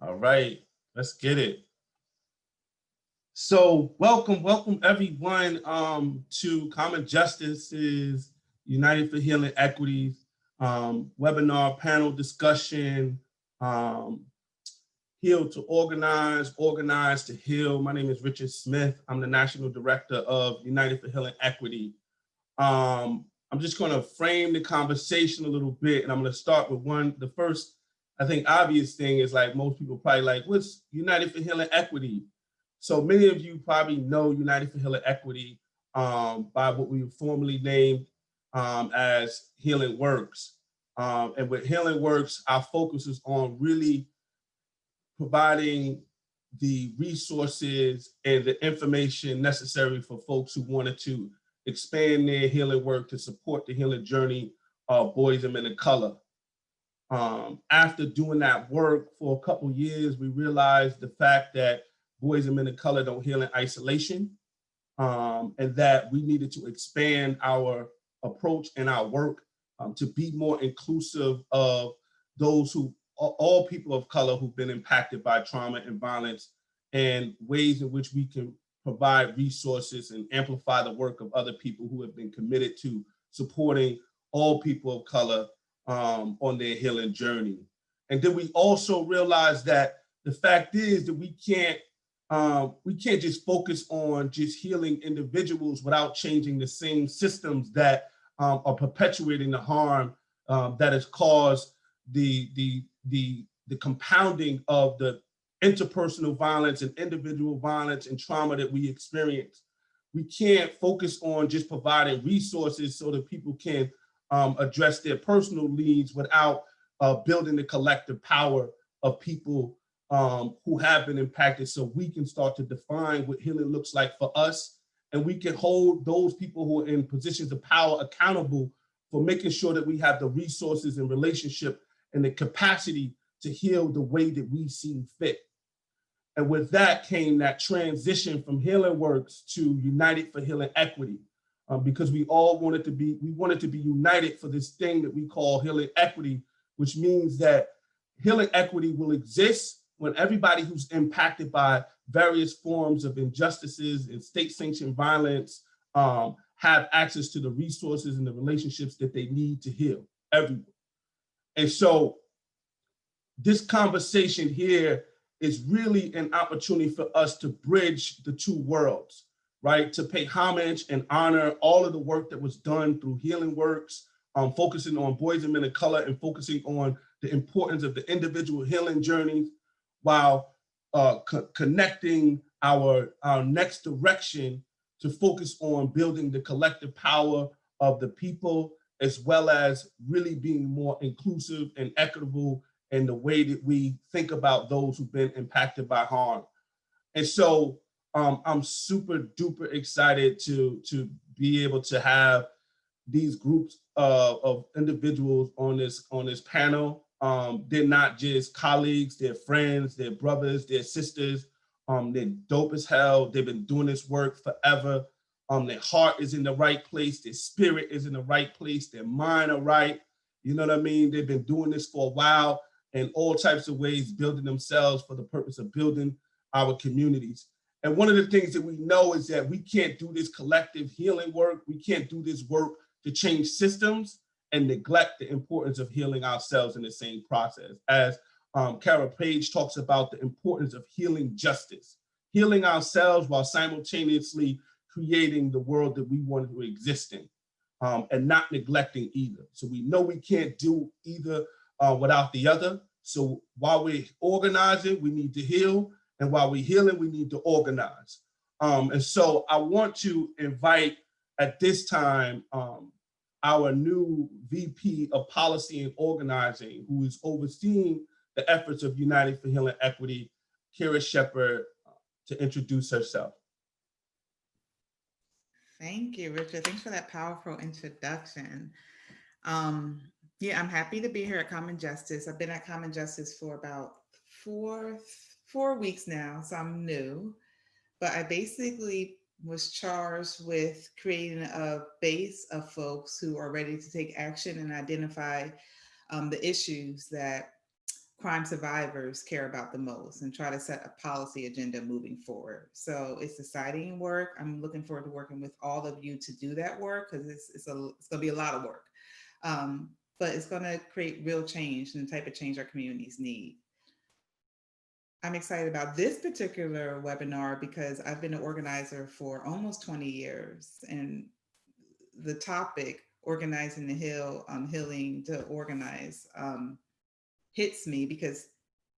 All right, let's get it. So welcome everyone to Common Justice's United for Healing Equity webinar panel discussion, Heal to Organize, Organize to Heal. My name is Richard Smith. I'm the National Director of United for Healing Equity. I'm just going to frame the conversation a little bit, and I'm going to start with the first, I think, obvious thing is like most people probably like, what's United for Healing Equity? So many of you probably know United for Healing Equity by what we formerly named as Healing Works. And with Healing Works, our focus is on really providing the resources and the information necessary for folks who wanted to expand their healing work to support the healing journey of boys and men of color. After doing that work for a couple of years, we realized the fact that boys and men of color don't heal in isolation, and that we needed to expand our approach and our work to be more inclusive of those who, all people of color who've been impacted by trauma and violence, and ways in which we can provide resources and amplify the work of other people who have been committed to supporting all people of color on their healing journey. And then we also realized that the fact is that we can't just focus on just healing individuals without changing the same systems that are perpetuating the harm that has caused the compounding of the interpersonal violence and individual violence and trauma that we experience. We can't focus on just providing resources so that people can address their personal needs without building the collective power of people who have been impacted, so we can start to define what healing looks like for us, and we can hold those people who are in positions of power accountable for making sure that we have the resources and relationship and the capacity to heal the way that we see fit. And with that came that transition from Healing Works to United for Healing Equity, because we wanted to be united for this thing that we call healing equity, which means that healing equity will exist when everybody who's impacted by various forms of injustices and state-sanctioned violence have access to the resources and the relationships that they need to heal, everyone. And so this conversation here is really an opportunity for us to bridge the two worlds, right? To pay homage and honor all of the work that was done through Healing Works, focusing on boys and men of color and focusing on the importance of the individual healing journeys, while connecting our next direction to focus on building the collective power of the people, as well as really being more inclusive and equitable in the way that we think about those who've been impacted by harm. And so I'm super duper excited to be able to have these groups of individuals on this panel. They're not just colleagues, they're friends, they're brothers, they're sisters. They're dope as hell. They've been doing this work forever. Their heart is in the right place, their spirit is in the right place, their mind are right. You know what I mean? They've been doing this for a while in all types of ways, building themselves for the purpose of building our communities. And one of the things that we know is that we can't do this collective healing work, we can't do this work to change systems and neglect the importance of healing ourselves in the same process. As Kara Page talks about the importance of healing justice, healing ourselves while simultaneously creating the world that we want to exist in, and not neglecting either. So we know we can't do either without the other. So while we're organizing, we need to heal. And while we're healing, we need to organize. And so I want to invite at this time our new VP of Policy and Organizing, who is overseeing the efforts of United for Healing Equity, Kira Shepard, to introduce herself. Thank you, Richard. Thanks for that powerful introduction. Yeah, I'm happy to be here at Common Justice. I've been at Common Justice for about four weeks now, so I'm new. But I basically was charged with creating a base of folks who are ready to take action and identify the issues that crime survivors care about the most and try to set a policy agenda moving forward. So it's exciting work. I'm looking forward to working with all of you to do that work because it's going to be a lot of work. But it's going to create real change and the type of change our communities need. I'm excited about this particular webinar because I've been an organizer for almost 20 years, and the topic, organizing the hill, healing to organize, hits me because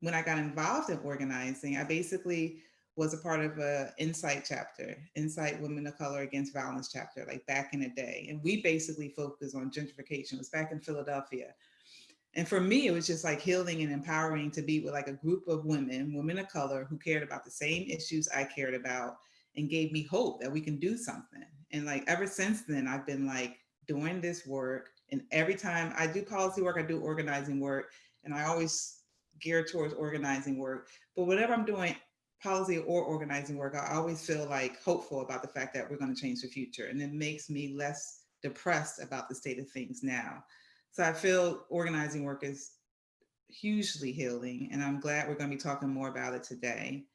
when I got involved in organizing, I basically was a part of a Insight chapter, Insight Women of Color Against Violence chapter, like back in the day. And we basically focused on gentrification. It was back in Philadelphia. And for me, it was just like healing and empowering to be with like a group of women of color who cared about the same issues I cared about and gave me hope that we can do something. And like ever since then, I've been like doing this work. And every time I do policy work, I do organizing work. And I always gear towards organizing work. But whenever I'm doing policy or organizing work, I always feel like hopeful about the fact that we're going to change the future. And it makes me less depressed about the state of things now. So I feel organizing work is hugely healing, and I'm glad we're going to be talking more about it today.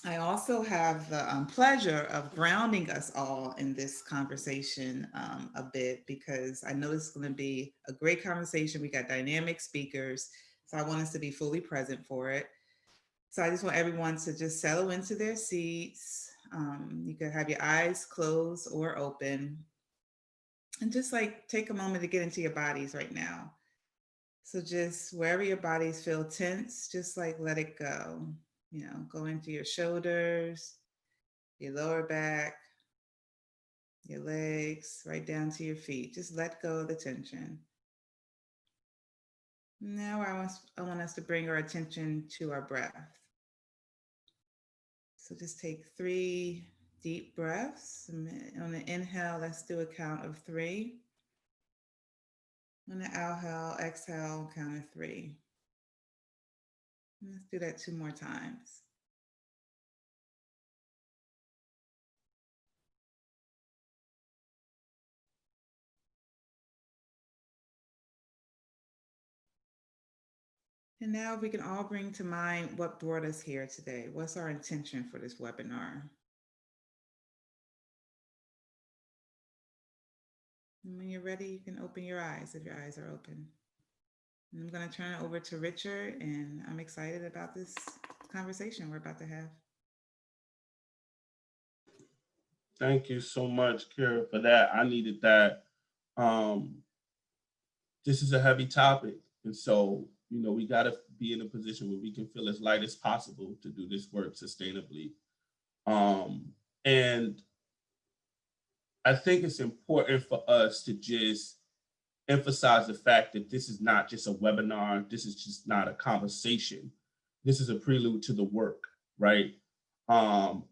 I also have the pleasure of grounding us all in this conversation a bit because I know this is going to be a great conversation. We got dynamic speakers, so I want us to be fully present for it. So I just want everyone to just settle into their seats. You can have your eyes closed or open and just like take a moment to get into your bodies right now. So just wherever your bodies feel tense, just like let it go. You know, go into your shoulders, your lower back, your legs, right down to your feet. Just let go of the tension. Now I want us to bring our attention to our breath. So just take 3 deep breaths. On the inhale, let's do a count of 3. On the exhale, count of 3. Let's do that 2 more times. And now we can all bring to mind what brought us here today. What's our intention for this webinar? And when you're ready, you can open your eyes if your eyes are open. And I'm going to turn it over to Richard, and I'm excited about this conversation we're about to have. Thank you so much, Kira, for that. I needed that. This is a heavy topic. And so, we got to be in a position where we can feel as light as possible to do this work sustainably. And I think it's important for us to just emphasize the fact that this is not just a webinar. This is just not a conversation. This is a prelude to the work, right? And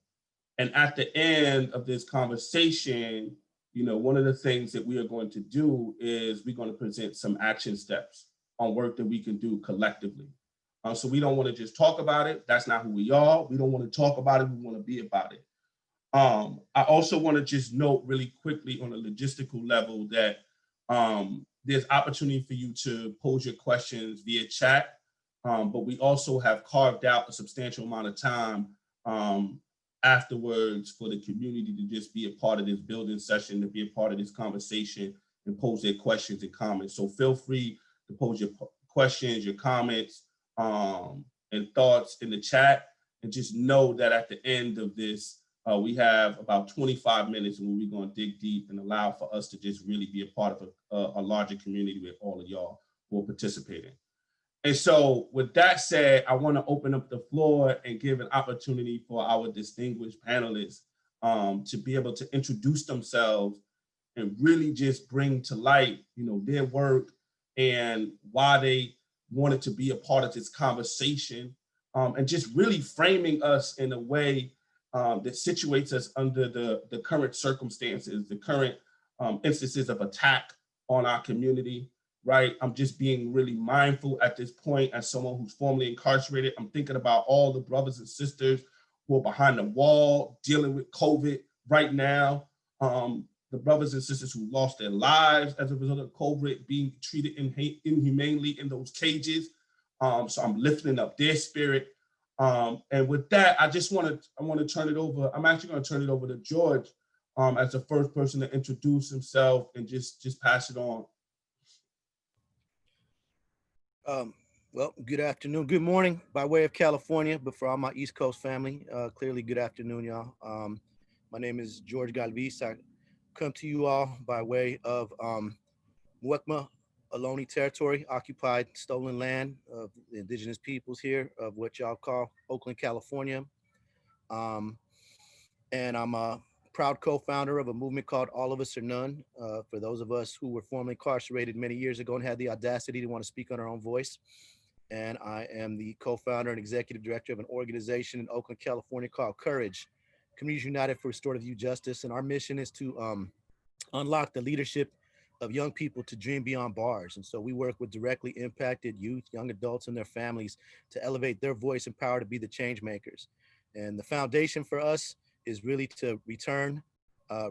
at the end of this conversation, one of the things that we are going to do is we're going to present some action steps on work that we can do collectively. So we don't want to just talk about it. That's not who we are. We don't want to talk about it. We want to be about it. I also want to just note really quickly on a logistical level that there's opportunity for you to pose your questions via chat, but we also have carved out a substantial amount of time afterwards for the community to just be a part of this building session, to be a part of this conversation and pose their questions and comments. So feel free to pose your questions, your comments, and thoughts in the chat, and just know that at the end of this, we have about 25 minutes where we're going to dig deep and allow for us to just really be a part of a larger community with all of y'all who are participating. And so with that said, I want to open up the floor and give an opportunity for our distinguished panelists to be able to introduce themselves and really just bring to light, their work and why they wanted to be a part of this conversation, and just really framing us in a way that situates us under the current circumstances, the current instances of attack on our community, right? I'm just being really mindful at this point as someone who's formerly incarcerated. I'm thinking about all the brothers and sisters who are behind the wall dealing with COVID right now. The brothers and sisters who lost their lives as a result of COVID, being treated inhumanely in those cages, So I'm lifting up their spirit. And with that, I want to turn it over. I'm actually going to turn it over to George as the first person to introduce himself and just pass it on. Well, good afternoon, good morning by way of California, but for all my East Coast family, clearly good afternoon, y'all. My name is George Galvis. I come to you all by way of Muwekma Ohlone territory, occupied stolen land of the indigenous peoples here of what y'all call Oakland, California. And I'm a proud co-founder of a movement called All of Us or None, for those of us who were formerly incarcerated many years ago and had the audacity to want to speak on our own voice. And I am the co-founder and executive director of an organization in Oakland, California called Courage, Communities United for Restorative Youth Justice. And our mission is to unlock the leadership of young people to dream beyond bars. And so we work with directly impacted youth, young adults and their families to elevate their voice and power to be the change makers. And the foundation for us is really to return,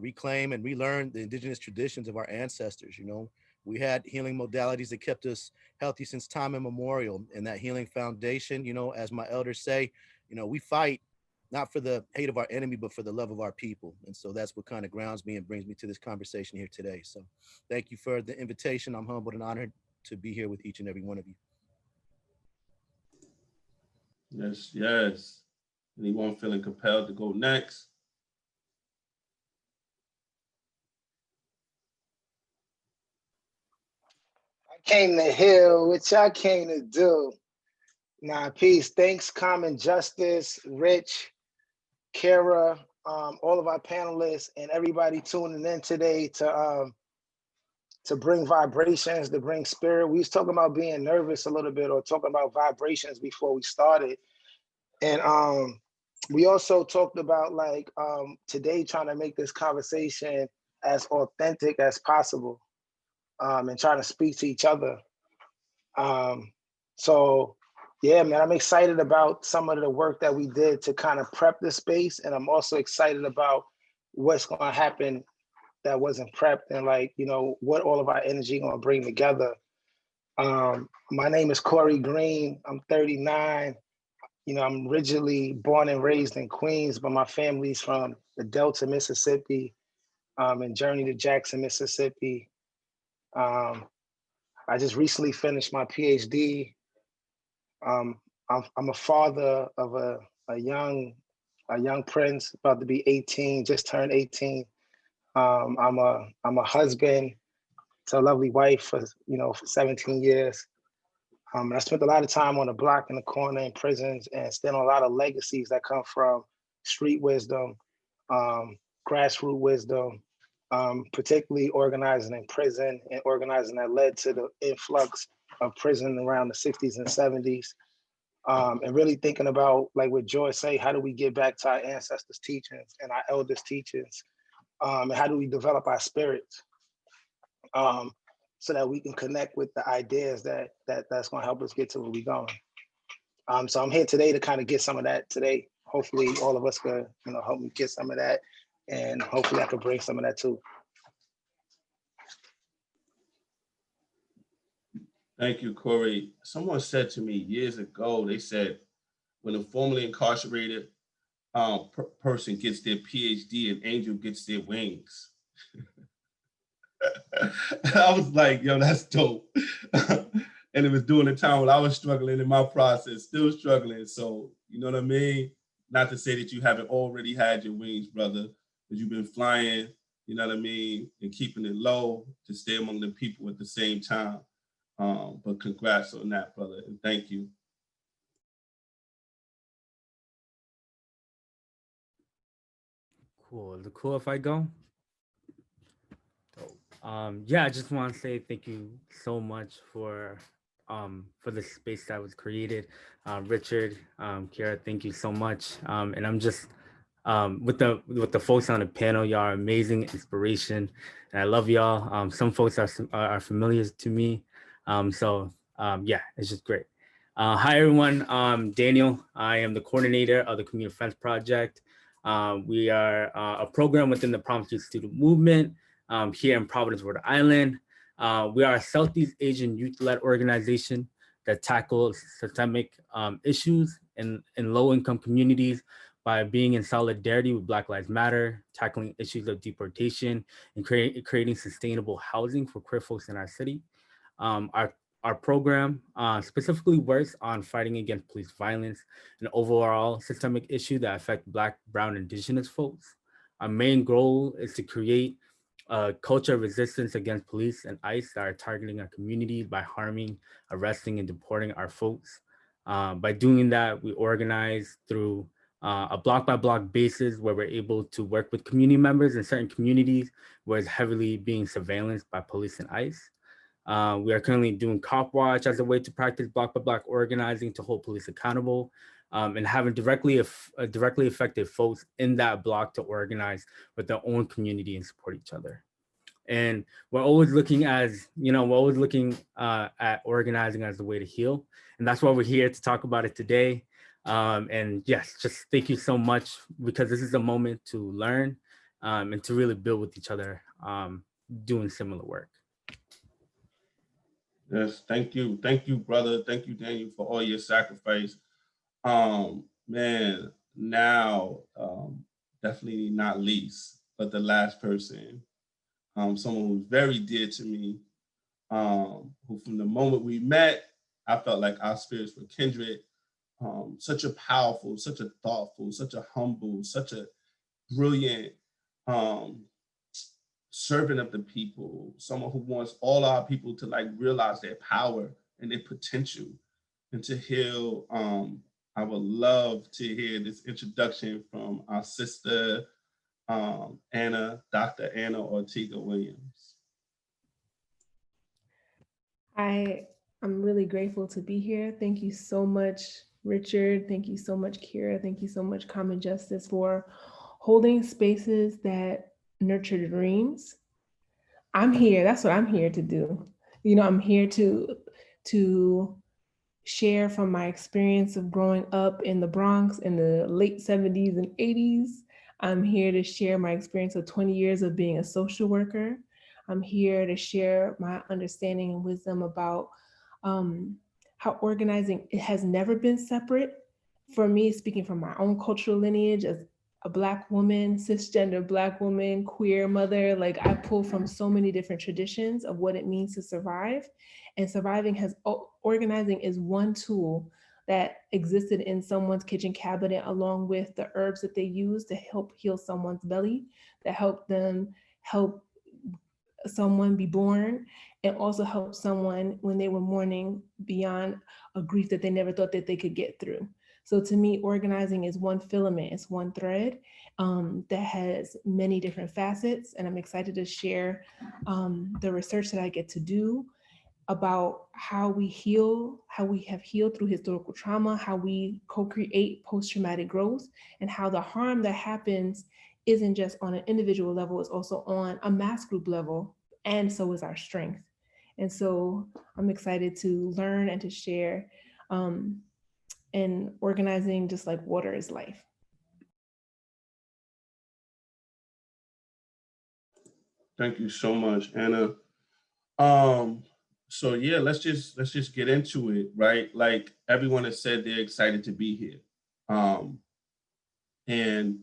reclaim and relearn the indigenous traditions of our ancestors. You know, we had healing modalities that kept us healthy since time immemorial. And that healing foundation, you know, as my elders say, you know, we fight not for the hate of our enemy, but for the love of our people. And so that's what kind of grounds me and brings me to this conversation here today. So thank you for the invitation. I'm humbled and honored to be here with each and every one of you. Yes, yes. Anyone feeling compelled to go next? I came to heal, which I came to do. Nah, peace. Thanks, Common Justice, Rich, Kara, all of our panelists, and everybody tuning in today to bring vibrations, to bring spirit. We was talking about being nervous a little bit, or talking about vibrations before we started, and we also talked about like today trying to make this conversation as authentic as possible, and trying to speak to each other. So yeah, man, I'm excited about some of the work that we did to kind of prep the space. And I'm also excited about what's going to happen that wasn't prepped, and like, you know, what all of our energy going to bring together. My name is Corey Green. I'm 39. You know, I'm originally born and raised in Queens, but my family's from the Delta, Mississippi, and Journey to Jackson, Mississippi. I just recently finished my PhD. I'm a father of a young prince about to be 18, just turned 18. I'm a husband to a lovely wife for 17 years. And I spent a lot of time on the block, in the corner, in prisons, and still a lot of legacies that come from street wisdom, grassroots wisdom, particularly organizing in prison, and organizing that led to the influx of prison around the 60s and 70s. And really thinking about, like what George say, how do we get back to our ancestors' teachings and our elders' teachings? And how do we develop our spirits so that we can connect with the ideas that's going to help us get to where we're going. So I'm here today to kind of get some of that today. Hopefully all of us could, help me get some of that, and hopefully I could bring some of that too. Thank you, Corey. Someone said to me years ago, they said, when a formerly incarcerated person gets their PhD, an angel gets their wings. I was like, yo, that's dope. And it was during the time when I was struggling in my process, still struggling. So, you know what I mean? Not to say that you haven't already had your wings, brother, because you've been flying, you know what I mean, and keeping it low to stay among the people at the same time. But congrats on that, brother, and thank you. Cool. Is it cool if I go? Yeah, I just want to say thank you so much for the space that was created. Richard, Kara, thank you so much. And I'm just with the folks on the panel, y'all are amazing inspiration, and I love y'all. Some folks are familiar to me, so yeah, it's just great. Hi everyone, Daniel. I am the coordinator of the Community Defense Project. We are a program within the Promise Student Movement here in Providence, Rhode Island. We are a Southeast Asian youth-led organization that tackle systemic issues in low-income communities by being in solidarity with Black Lives Matter, tackling issues of deportation, and creating sustainable housing for queer folks in our city. Um, our our program specifically works on fighting against police violence, an overall systemic issue that affects Black, Brown, Indigenous folks. Our main goal is to create a culture of resistance against police and ICE that are targeting our communities by harming, arresting, and deporting our folks. By doing that, we organize through a block by block basis where we're able to work with community members in certain communities where it's heavily being surveillanced by police and ICE. We are currently doing cop watch as a way to practice block by block organizing to hold police accountable, and having directly affected folks in that block to organize with their own community and support each other. And we're always looking at organizing as a way to heal. And that's why we're here to talk about it today. And yes, just thank you so much, because this is a moment to learn and to really build with each other, doing similar work. Yes, thank you, brother. Thank you, Daniel, for all your sacrifice. Man, now definitely not least, but the last person, someone who's very dear to me, who from the moment we met, I felt like our spirits were kindred. Such a powerful, such a thoughtful, such a humble, such a brilliant um, servant of the people, someone who wants all our people to like realize their power and their potential and to heal. I would love to hear this introduction from our sister, Anna, Dr. Anna Ortega Williams. I'm really grateful to be here. Thank you so much, Richard. Thank you so much, Kira. Thank you so much, Common Justice, for holding spaces that nurture dreams. I'm here. That's what I'm here to do. I'm here to share from my experience of growing up in the Bronx in the late 70s and 80s. I'm here to share my experience of 20 years of being a social worker. I'm here to share my understanding and wisdom about how organizing, it has never been separate. For me, speaking from my own cultural lineage as a Black woman, cisgender Black woman, queer mother, like I pull from so many different traditions of what it means to survive. And organizing is one tool that existed in someone's kitchen cabinet, along with the herbs that they use to help heal someone's belly, that help someone be born, and also help someone when they were mourning beyond a grief that they never thought that they could get through. So to me, organizing is one filament, it's one thread that has many different facets. And I'm excited to share the research that I get to do about how we heal, how we have healed through historical trauma, how we co-create post-traumatic growth, and how the harm that happens isn't just on an individual level, it's also on a mass group level, and so is our strength. And so I'm excited to learn and to share, and organizing just like water is life. Thank you so much, Anna. So yeah, let's just get into it, right? Like everyone has said, they're excited to be here. And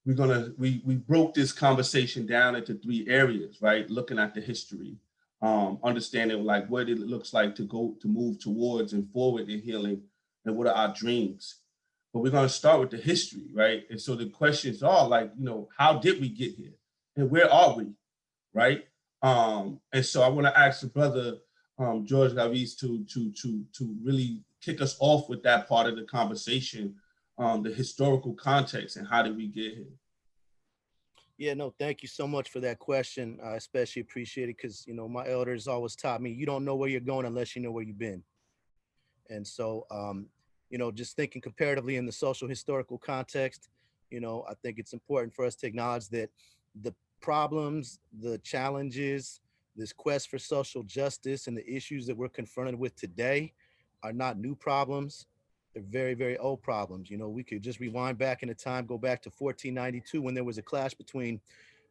we broke this conversation down into 3 areas, right? Looking at the history, understanding like what it looks like to move towards and forward in healing, and what are our dreams. But we're gonna start with the history, right? And so the questions are like, how did we get here, and where are we, right? And so I want to ask the brother George Gavis to really kick us off with that part of the conversation, the historical context and how did we get here. Yeah, no, thank you so much for that question. I especially appreciate it because, my elders always taught me, you don't know where you're going unless you know where you've been. And so, just thinking comparatively in the social historical context, I think it's important for us to acknowledge that the problems, the challenges, this quest for social justice and the issues that we're confronted with today are not new problems. They're very, very old problems. We could just rewind back in the time, go back to 1492 when there was a clash between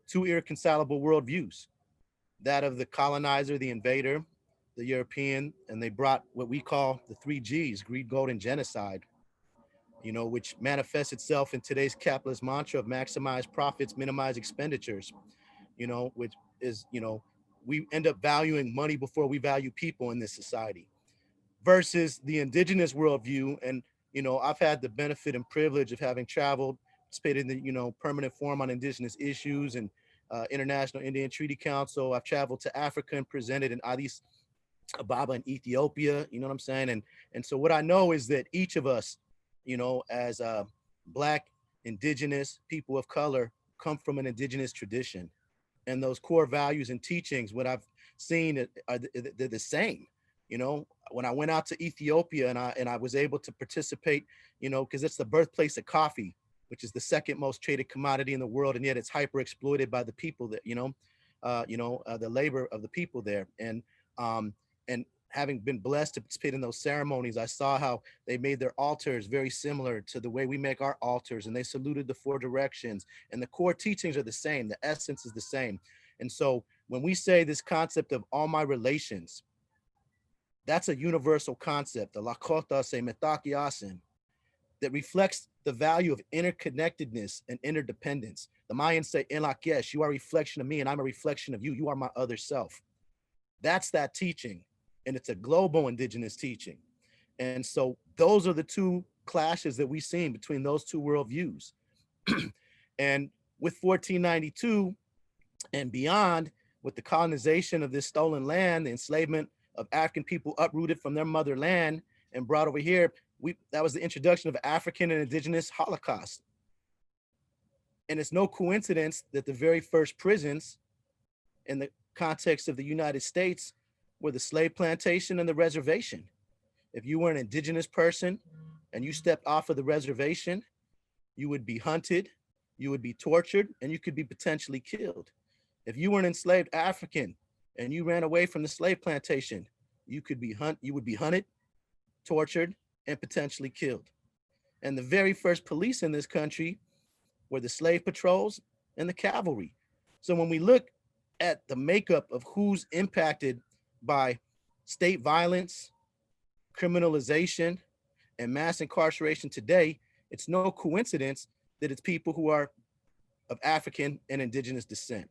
2 irreconcilable worldviews, that of the colonizer, the invader, the European, and they brought what we call the 3 Gs, greed, gold, and genocide, which manifests itself in today's capitalist mantra of maximize profits, minimize expenditures, which is, we end up valuing money before we value people in this society, versus the indigenous worldview. And, I've had the benefit and privilege of having traveled, participated in the, permanent forum on indigenous issues and International Indian Treaty Council. I've traveled to Africa and presented in Addis Ababa in Ethiopia, you know what I'm saying? And so what I know is that each of us, as Black, indigenous, people of color, come from an indigenous tradition. And those core values and teachings, what I've seen, they're the same. When I went out to Ethiopia and I was able to participate, because it's the birthplace of coffee, which is the second most traded commodity in the world, and yet it's hyper exploited by the people that, the labor of the people there. And having been blessed to participate in those ceremonies, I saw how they made their altars very similar to the way we make our altars, and they saluted the 4 directions, and the core teachings are the same. The essence is the same. And so when we say this concept of all my relations, that's a universal concept, the Lakota se metakiasin, that reflects the value of interconnectedness and interdependence. The Mayans say, Enlakesh, you are a reflection of me and I'm a reflection of you. You are my other self. That's that teaching. And it's a global indigenous teaching. And so those are the 2 clashes that we've seen between those 2 worldviews. And with 1492 and beyond, with the colonization of this stolen land, the enslavement of African people uprooted from their motherland and brought over here, that was the introduction of African and indigenous Holocaust. And it's no coincidence that the very first prisons in the context of the United States were the slave plantation and the reservation. If you were an indigenous person and you stepped off of the reservation, you would be hunted, you would be tortured, and you could be potentially killed. If you were an enslaved African and you ran away from the slave plantation, you would be hunted, tortured, and potentially killed. And the very first police in this country were the slave patrols and the cavalry. So when we look at the makeup of who's impacted by state violence, criminalization, and mass incarceration today, it's no coincidence that it's people who are of African and indigenous descent.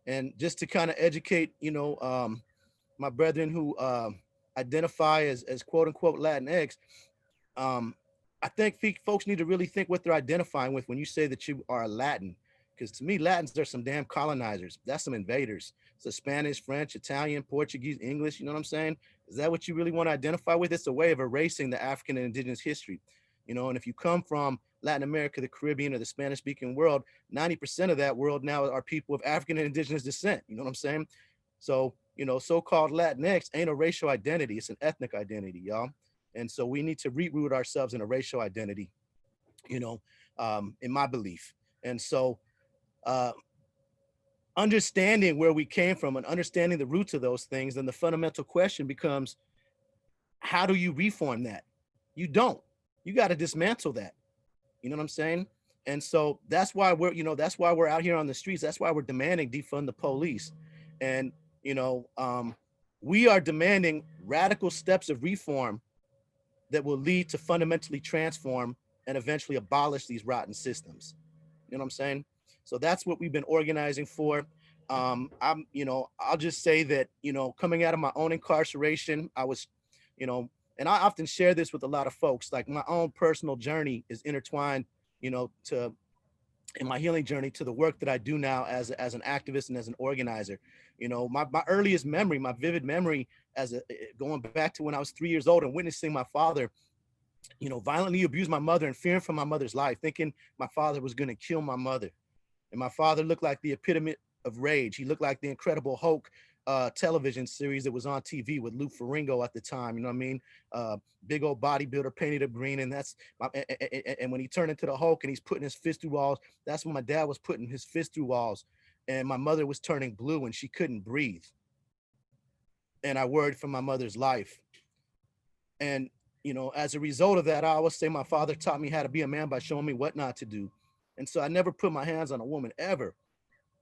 And just to kind of educate, my brethren who identify as quote unquote Latinx, I think folks need to really think what they're identifying with when you say that you are a Latin. Because to me, Latins are some damn colonizers. That's some invaders. So Spanish, French, Italian, Portuguese, English, you know what I'm saying? Is that what you really want to identify with? It's a way of erasing the African and indigenous history. And if you come from Latin America, the Caribbean, or the Spanish-speaking world, 90% of that world now are people of African and indigenous descent. You know what I'm saying? So, so-called Latinx ain't a racial identity. It's an ethnic identity, y'all. And so we need to reroot ourselves in a racial identity, in my belief. And so understanding where we came from and understanding the roots of those things, then the fundamental question becomes, how do you reform that? You don't. You got to dismantle that. You know what I'm saying? And so that's why we're out here on the streets. That's why we're demanding defund the police. And, we are demanding radical steps of reform that will lead to fundamentally transform and eventually abolish these rotten systems. You know what I'm saying? So that's what we've been organizing for. I'll just say that, coming out of my own incarceration, I was, and I often share this with a lot of folks, like my own personal journey is intertwined, in my healing journey to the work that I do now as an activist and as an organizer. My earliest memory, my vivid memory going back to when I was 3 years old and witnessing my father, violently abuse my mother and fearing for my mother's life, thinking my father was going to kill my mother. And my father looked like the epitome of rage. He looked like the Incredible Hulk television series that was on TV with Lou Ferrigno at the time. You know what I mean? Big old bodybuilder painted up green. And and when he turned into the Hulk and he's putting his fist through walls, that's when my dad was putting his fist through walls. And my mother was turning blue and she couldn't breathe. And I worried for my mother's life. And, as a result of that, I always say my father taught me how to be a man by showing me what not to do. And so I never put my hands on a woman ever.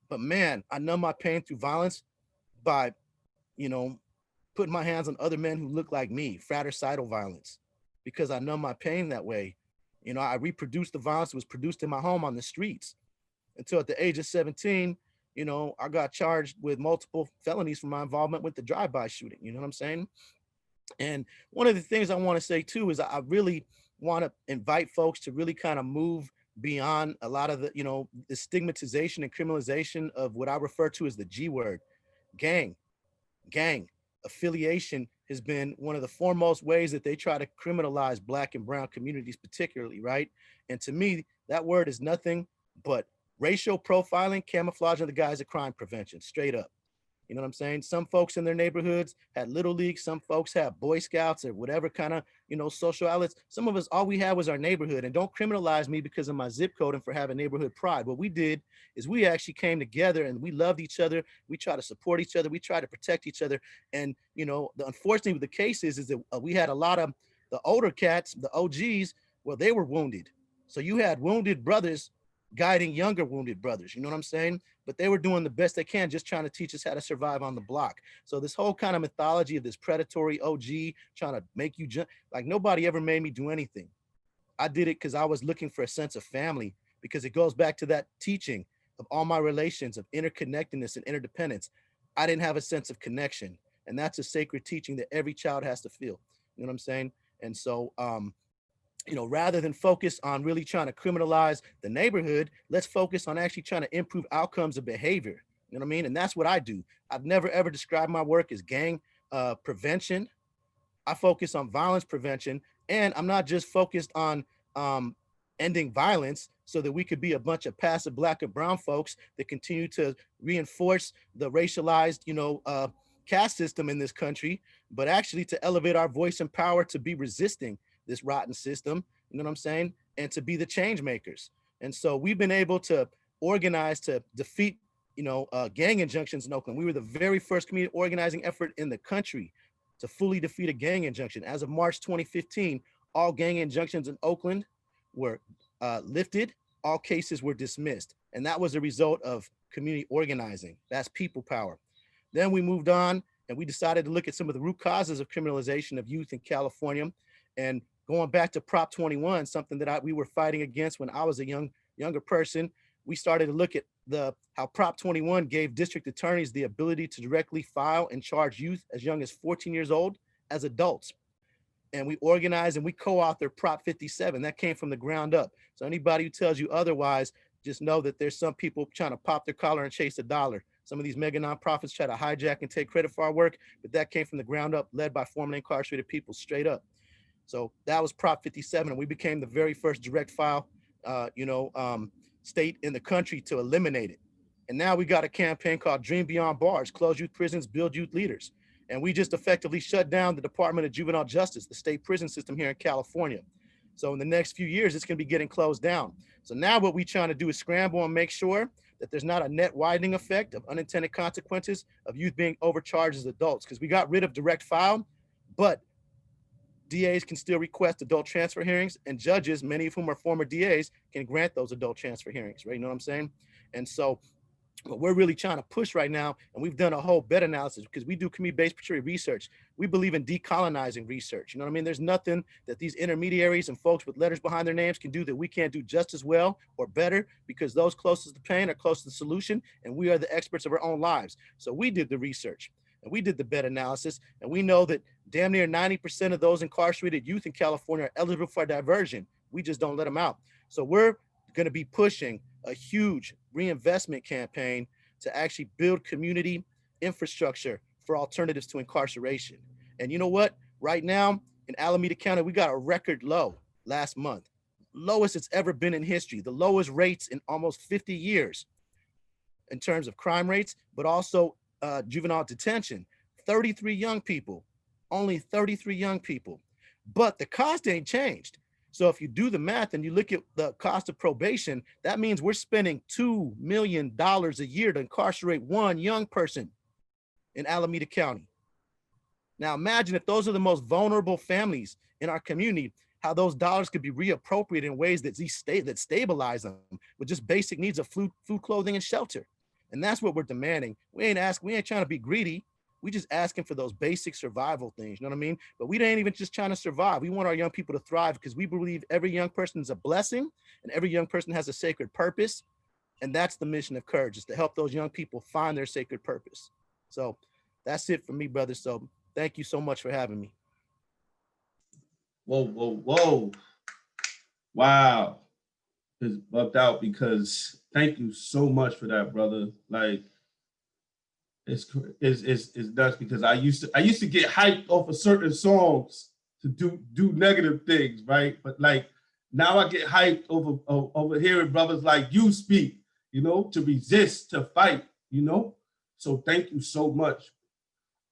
But man, I numb my pain through violence by, putting my hands on other men who look like me, fratricidal violence, because I numb my pain that way. You know, I reproduced the violence that was produced in my home on the streets until at the age of 17, you know, I got charged with multiple felonies for my involvement with the drive-by shooting. You know what I'm saying? And one of the things I want to say too is I really want to invite folks to really kind of move beyond a lot of the, you know, the stigmatization and criminalization of what I refer to as the G word, gang. Affiliation has been one of the foremost ways that they try to criminalize Black and brown communities particularly, right? And to me, that word is nothing but racial profiling, camouflage of the guise of crime prevention, straight up. You know what I'm saying? Some folks in their neighborhoods had Little League. Some folks had Boy Scouts or whatever kind of, you know, social outlets. Some of us, all we had was our neighborhood. And don't criminalize me because of my zip code and for having neighborhood pride. What we did is we actually came together and we loved each other. We try to support each other. We try to protect each other. And, you know, the unfortunately with the case is that we had a lot of the older cats, the OGs, well, they were wounded. So you had wounded brothers guiding younger wounded brothers, you know what I'm saying? But they were doing the best they can, just trying to teach us how to survive on the block. So this whole kind of mythology of this predatory OG trying to make you jump, like nobody ever made me do anything. I did it because I was looking for a sense of family, because it goes back to that teaching of all my relations of interconnectedness and interdependence. I didn't have a sense of connection. And that's a sacred teaching that every child has to feel, you know what I'm saying? And so, you know, rather than focus on really trying to criminalize the neighborhood, let's focus on actually trying to improve outcomes of behavior. You know what I mean? And that's what I do. I've never ever described my work as gang prevention. I focus on violence prevention, and I'm not just focused on ending violence so that we could be a bunch of passive Black and brown folks that continue to reinforce the racialized, you know, caste system in this country, but actually to elevate our voice and power to be resisting this rotten system, you know what I'm saying? And to be the change makers. And so we've been able to organize to defeat, you know, gang injunctions in Oakland. We were the very first community organizing effort in the country to fully defeat a gang injunction. As of March 2015, all gang injunctions in Oakland were lifted, all cases were dismissed. And that was a result of community organizing. That's people power. Then we moved on and we decided to look at some of the root causes of criminalization of youth in California. And going back to Prop 21, something that we were fighting against when I was a younger person, we started to look at how Prop 21 gave district attorneys the ability to directly file and charge youth as young as 14 years old as adults. And we organized and we co-authored Prop 57. That came from the ground up. So anybody who tells you otherwise, just know that there's some people trying to pop their collar and chase a dollar. Some of these mega nonprofits try to hijack and take credit for our work, but that came from the ground up, led by formerly incarcerated people, straight up. So that was Prop 57, and we became the very first direct file, state in the country to eliminate it. And now we got a campaign called Dream Beyond Bars, Close Youth Prisons, Build Youth Leaders. And we just effectively shut down the Department of Juvenile Justice, the state prison system here in California. So in the next few years, it's gonna be getting closed down. So now what we're trying to do is scramble and make sure that there's not a net widening effect of unintended consequences of youth being overcharged as adults, because we got rid of direct file, but DAs can still request adult transfer hearings, and judges, many of whom are former DAs, can grant those adult transfer hearings, right? You know what I'm saying? And so what we're really trying to push right now, and we've done a whole bed analysis because we do community-based patriot research. We believe in decolonizing research. You know what I mean? There's nothing that these intermediaries and folks with letters behind their names can do that we can't do just as well or better, because those closest to pain are close to the solution, and we are the experts of our own lives. So we did the research and we did the bed analysis, and we know that damn near 90% of those incarcerated youth in California are eligible for diversion. We just don't let them out. So we're going to be pushing a huge reinvestment campaign to actually build community infrastructure for alternatives to incarceration. And you know what? Right now in Alameda County, we got a record low last month, lowest it's ever been in history, the lowest rates in almost 50 years in terms of crime rates, but also juvenile detention. 33 young people, only 33 young people, but the cost ain't changed. So if you do the math and you look at the cost of probation, that means we're spending $2 million a year to incarcerate one young person in Alameda County. Now imagine if those are the most vulnerable families in our community, how those dollars could be reappropriated in ways that stabilize them with just basic needs of food, clothing, and shelter. And that's what we're demanding. We ain't trying to be greedy. We just asking for those basic survival things, you know what I mean? But we ain't even just trying to survive. We want our young people to thrive because we believe every young person is a blessing and every young person has a sacred purpose. And that's the mission of Courage, is to help those young people find their sacred purpose. So that's it for me, brother. So thank you so much for having me. Whoa, whoa, whoa. Wow. It's bugged out because thank you so much for that, brother. Like it's nuts because I used to get hyped off of certain songs to do negative things, right? But like now I get hyped over hearing brothers like you speak, to resist, to fight, So thank you so much.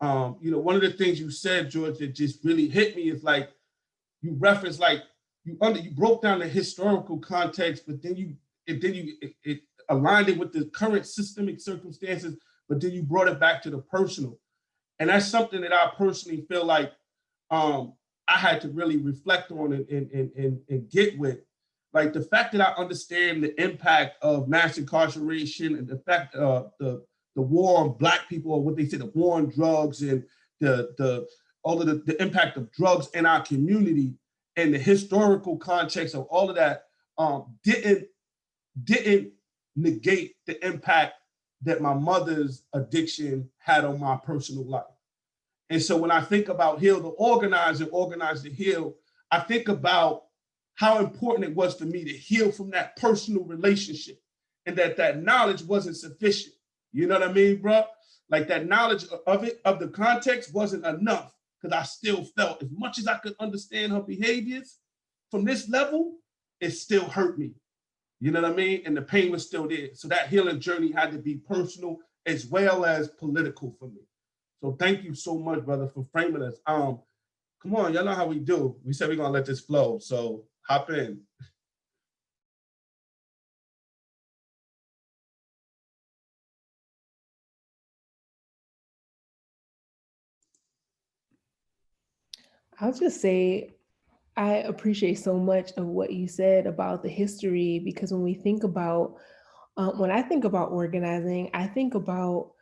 One of the things you said, George, that just really hit me is like you referenced like you broke down the historical context, but then it aligned it with the current systemic circumstances, but then you brought it back to the personal. And that's something that I personally feel like um, I had to really reflect on and get with. Like the fact that I understand the impact of mass incarceration and the fact the war on Black people, or what they say, the war on drugs, and the all of the impact of drugs in our community, and the historical context of all of that didn't negate the impact that my mother's addiction had on my personal life. And so when I think about Heal to Organize and Organize to Heal, I think about how important it was for me to heal from that personal relationship, and that knowledge wasn't sufficient. You know what I mean, bro? Like that knowledge of it, of the context, wasn't enough, because I still felt, as much as I could understand her behaviors from this level, it still hurt me. You know what I mean? And the pain was still there. So that healing journey had to be personal as well as political for me. So thank you so much, brother, for framing us. Come on, y'all know how we do. We said we're gonna let this flow. So hop in. I'll just say I appreciate so much of what you said about the history, because when we think about when I think about organizing, I think about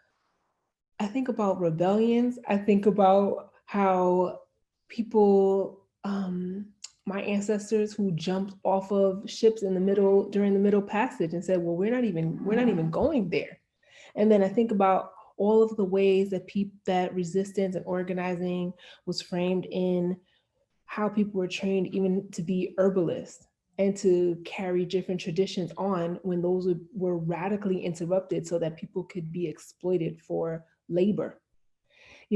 rebellions. I think about how people, my ancestors who jumped off of ships in the middle during the Middle Passage and said, "Well, we're not even going there." And then I think about all of the ways that that resistance and organizing was framed in how people were trained even to be herbalists and to carry different traditions on when those were radically interrupted so that people could be exploited for labor.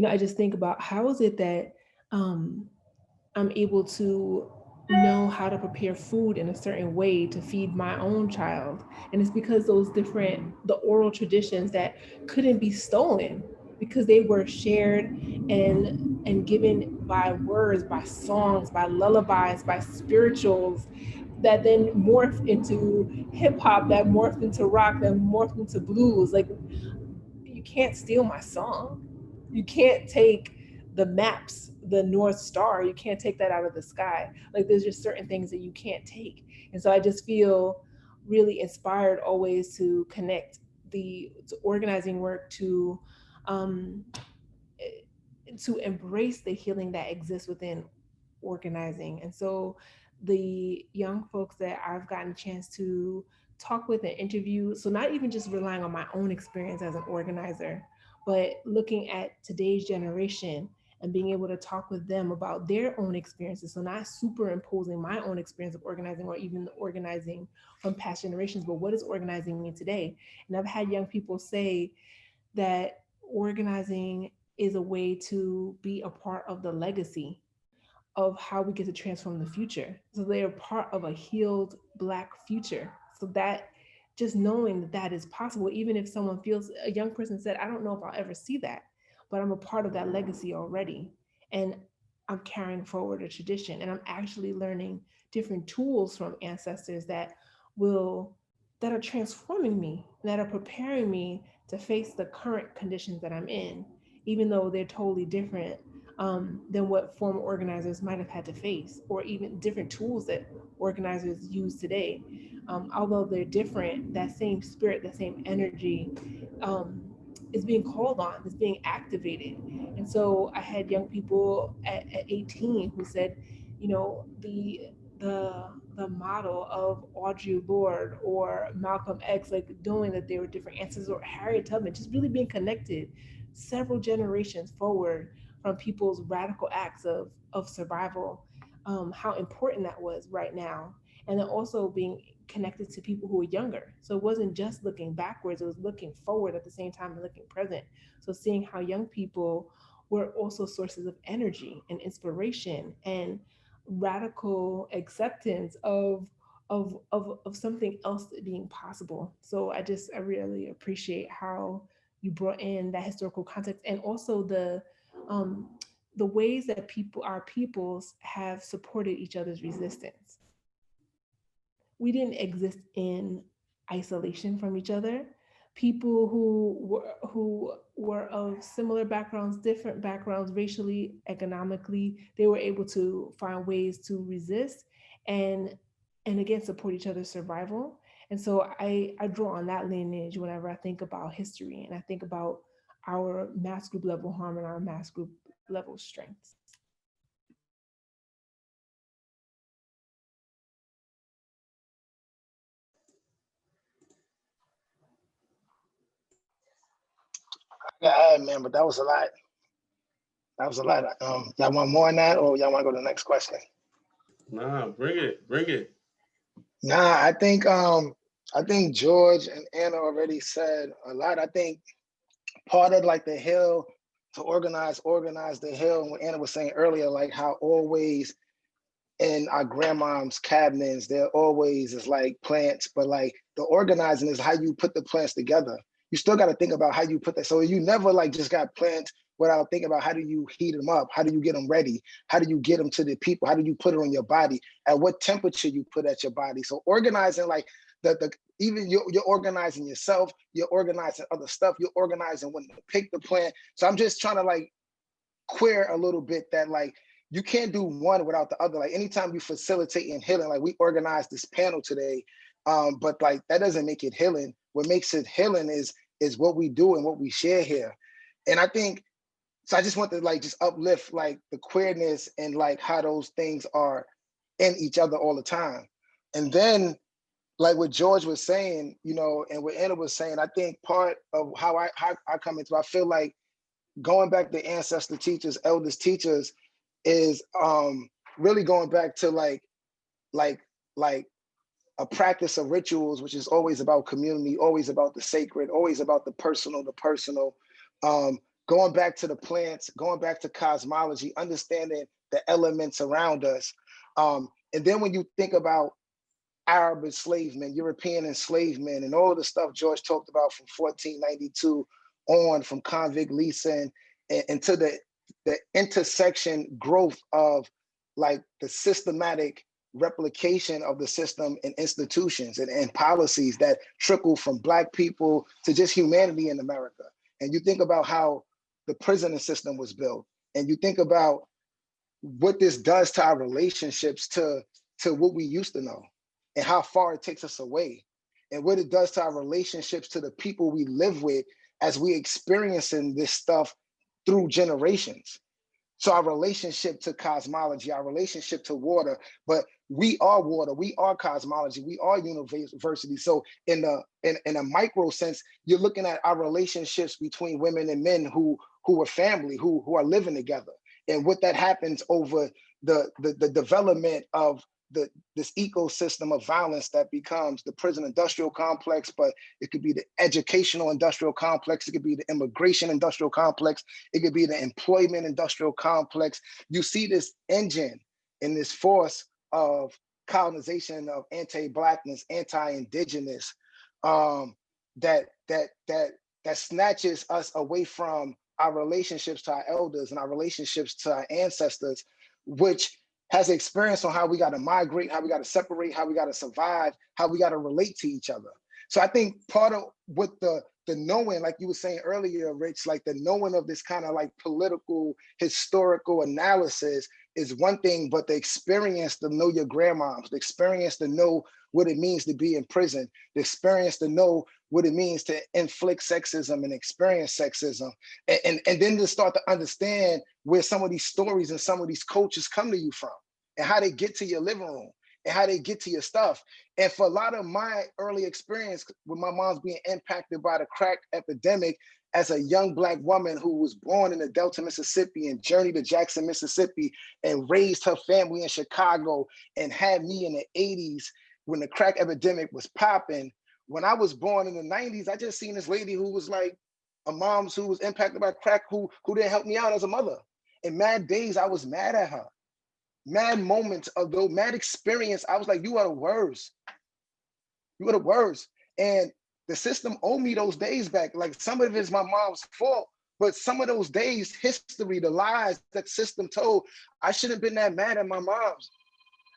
I just think about how is it that um, I'm able to know how to prepare food in a certain way to feed my own child. And it's because the oral traditions that couldn't be stolen, because they were shared and given by words, by songs, by lullabies, by spirituals, that then morphed into hip hop, that morphed into rock, that morphed into blues. Like, you can't steal my song. You can't take the maps, the North Star, you can't take that out of the sky. Like, there's just certain things that you can't take. And so I just feel really inspired always to connect the organizing work um, to embrace the healing that exists within organizing. And so the young folks that I've gotten a chance to talk with and interview, so not even just relying on my own experience as an organizer, but looking at today's generation and being able to talk with them about their own experiences. So not superimposing my own experience of organizing or even the organizing from past generations, but what does organizing mean today? And I've had young people say that organizing is a way to be a part of the legacy of how we get to transform the future. So they are part of a healed Black future. So that, just knowing that that is possible, even if someone feels, a young person said, "I don't know if I'll ever see that, but I'm a part of that legacy already." And I'm carrying forward a tradition, and I'm actually learning different tools from ancestors will that are transforming me, that are preparing me to face the current conditions that I'm in, even though they're totally different than what former organizers might have had to face, or even different tools that organizers use today. Although they're different, that same spirit, that same energy, um, is being called on, is being activated. And so I had young people at 18 who said, you know, the model of Audre Lorde or Malcolm X, like knowing that they were different ancestors, or Harriet Tubman, just really being connected several generations forward from people's radical acts of survival, how important that was right now. And then also being connected to people who were younger. So it wasn't just looking backwards, it was looking forward at the same time and looking present. So seeing how young people were also sources of energy and inspiration and radical acceptance of something else being possible. So I really appreciate how you brought in that historical context, and also um the ways that our peoples have supported each other's resistance. We didn't exist in isolation from each other. People who were of similar backgrounds, different backgrounds, racially, economically, they were able to find ways to resist and again support each other's survival. And so I draw on that lineage whenever I think about history, and I think about our mass group level harm and our mass group level strengths. Yeah, man, but that was a lot. That was a lot. Y'all want more on that, or y'all want to go to the next question? Nah, bring it. Nah, I think George and Anna already said a lot. I think part of like the hill to organize the hill, and what Anna was saying earlier, like how always in our grandmom's cabinets, there always is like plants, but like the organizing is how you put the plants together. You still got to think about how you put that. So you never like just got plants without thinking about how do you heat them up? How do you get them ready? How do you get them to the people? How do you put it on your body? At what temperature you put at your body? So organizing like the even you're organizing yourself, you're organizing other stuff, you're organizing when to pick the plant. So I'm just trying to like queer a little bit that like you can't do one without the other. Like anytime you facilitate in healing, like we organized this panel today, but like that doesn't make it healing. What makes it healing is what we do and what we share here. And I think so. I just want to like just uplift like the queerness and like how those things are in each other all the time. And then like what George was saying, you know, and what Anna was saying, I think part of how I come into, I feel like going back to ancestor teachers, elders teachers, is really going back to like a practice of rituals, which is always about community, always about the sacred, always about the personal, going back to the plants, going back to cosmology, understanding the elements around us. And then when you think about Arab enslavement, European enslavement, and all the stuff George talked about from 1492 on, from convict leasing and to the intersection growth of like the systematic replication of the system and institutions and policies that trickle from Black people to just humanity in America. And you think about how the prison system was built, and you think about what this does to our relationships to what we used to know, and how far it takes us away, and what it does to our relationships to the people we live with as we experiencing this stuff through generations. So our relationship to cosmology, our relationship to water, but we are water, we are cosmology, we are university. So in a micro sense, you're looking at our relationships between women and men who are family, who are living together, and what that happens over the development of this ecosystem of violence that becomes the prison industrial complex, but it could be the educational industrial complex, it could be the immigration industrial complex, it could be the employment industrial complex. You see this engine and this force of colonization, of anti-Blackness, anti-Indigenous, that snatches us away from our relationships to our elders and our relationships to our ancestors, which has experience on how we got to migrate, how we got to separate, how we got to survive, how we got to relate to each other. So I think part of what the knowing, like you were saying earlier, Rich, like the knowing of this kind of like political, historical analysis is one thing, but the experience to know your grandmoms, the experience to know what it means to be in prison, the experience to know what it means to inflict sexism and experience sexism, and then to start to understand where some of these stories and some of these cultures come to you from, and how they get to your living room, and how they get to your stuff. And for a lot of my early experience with my mom's being impacted by the crack epidemic as a young Black woman who was born in the Delta, Mississippi, and journeyed to Jackson, Mississippi, and raised her family in Chicago, and had me in the 80s when the crack epidemic was popping. When I was born in the 90s, I just seen this lady who was like a mom's who was impacted by crack, who didn't help me out as a mother. And mad days I was mad at her. Mad moments of those, mad experience, I was like, you are the worst. You are the worst. And the system owed me those days back. Like, some of it is my mom's fault, but some of those days, history, the lies that system told, I shouldn't have been that mad at my mom's.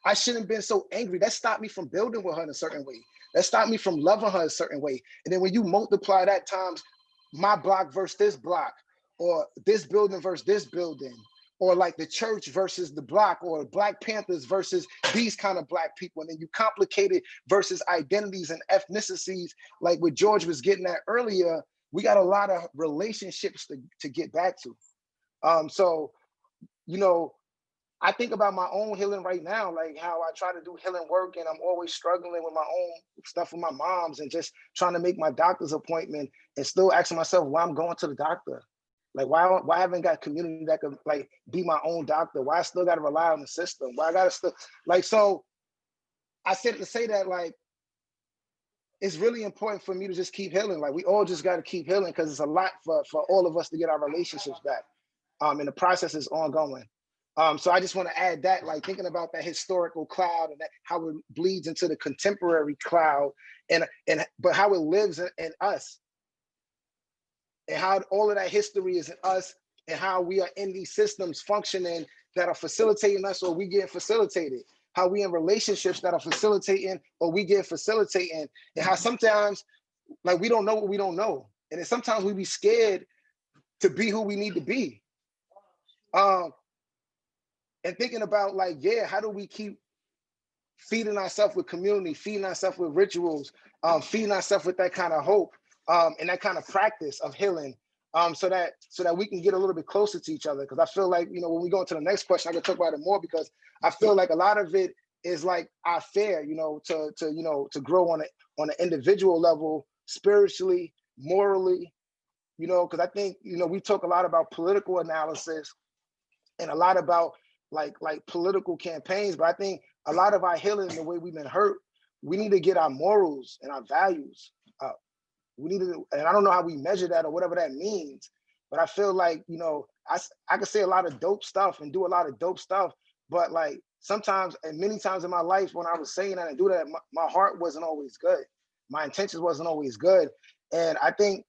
I shouldn't have been so angry. That stopped me from building with her in a certain way. That stopped me from loving her a certain way. And then when you multiply that times my block versus this block, or this building versus this building, or like the church versus the block, or Black Panthers versus these kind of Black people, and then you complicate it versus identities and ethnicities, like what George was getting at earlier, we got a lot of relationships to get back to. So, you know, I think about my own healing right now, like how I try to do healing work, and I'm always struggling with my own stuff with my mom's, and just trying to make my doctor's appointment, and still asking myself why I'm going to the doctor. Like, why I haven't got community that could like be my own doctor? Why I still got to rely on the system? Why I got to still, like, so I said to say that, like, it's really important for me to just keep healing. Like, we all just got to keep healing, because it's a lot for all of us to get our relationships back. And the process is ongoing. So I just want to add that, like, thinking about that historical cloud, and that, how it bleeds into the contemporary cloud, but how it lives in us, and how all of that history is in us, and how we are in these systems functioning that are facilitating us, or we get facilitated. How we in relationships that are facilitating, or we get facilitating, and how sometimes, like, we don't know what we don't know, and then sometimes we be scared to be who we need to be. And thinking about, like, yeah, how do we keep feeding ourselves with community, feeding ourselves with rituals, feeding ourselves with that kind of hope, and that kind of practice of healing, so that we can get a little bit closer to each other. Because I feel like, you know, when we go into the next question, I can talk about it more, because I feel like a lot of it is like our fear, you know, to grow on an individual level, spiritually, morally, you know, because I think, you know, we talk a lot about political analysis and a lot about like political campaigns, but I think a lot of our healing, the way we've been hurt, we need to get our morals and our values up. We need to, and I don't know how we measure that or whatever that means, but I feel like, you know, I could say a lot of dope stuff and do a lot of dope stuff, but like sometimes, and many times in my life when I was saying that and do that, my heart wasn't always good. My intentions wasn't always good. And I think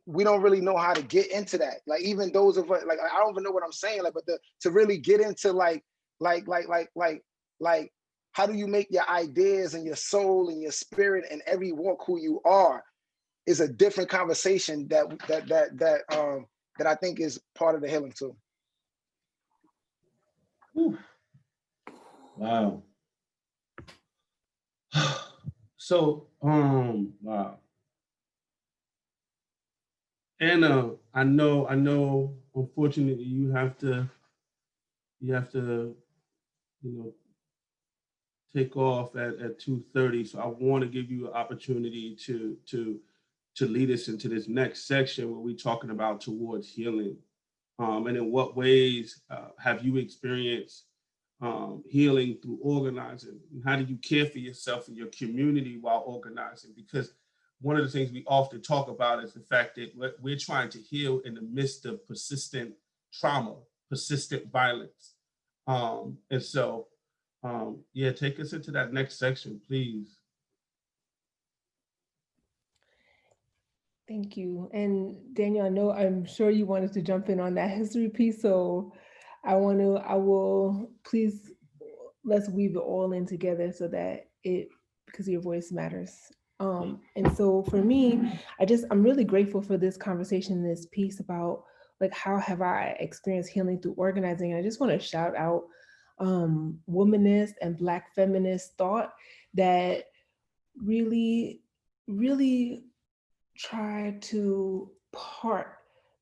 we don't really know how to get into that. Like, even those of us, like, I don't even know what I'm saying, like, but to really get into like, how do you make your ideas and your soul and your spirit and every walk who you are is a different conversation that I think is part of the healing too. Whew. Wow. So, wow. Anna, I know, unfortunately, you have to, you know, take off at 2:30. So I want to give you an opportunity to lead us into this next section where we're talking about towards healing. And in what ways have you experienced healing through organizing? And how do you care for yourself and your community while organizing? Because one of the things we often talk about is the fact that we're trying to heal in the midst of persistent trauma, persistent violence. And so, yeah, take us into that next section, please. Thank you. And Daniel, I'm sure you wanted to jump in on that history piece. So please, let's weave it all in together so that because your voice matters. And so for me, I'm really grateful for this conversation, this piece about like, how have I experienced healing through organizing? And I just want to shout out womanist and Black feminist thought that really try to part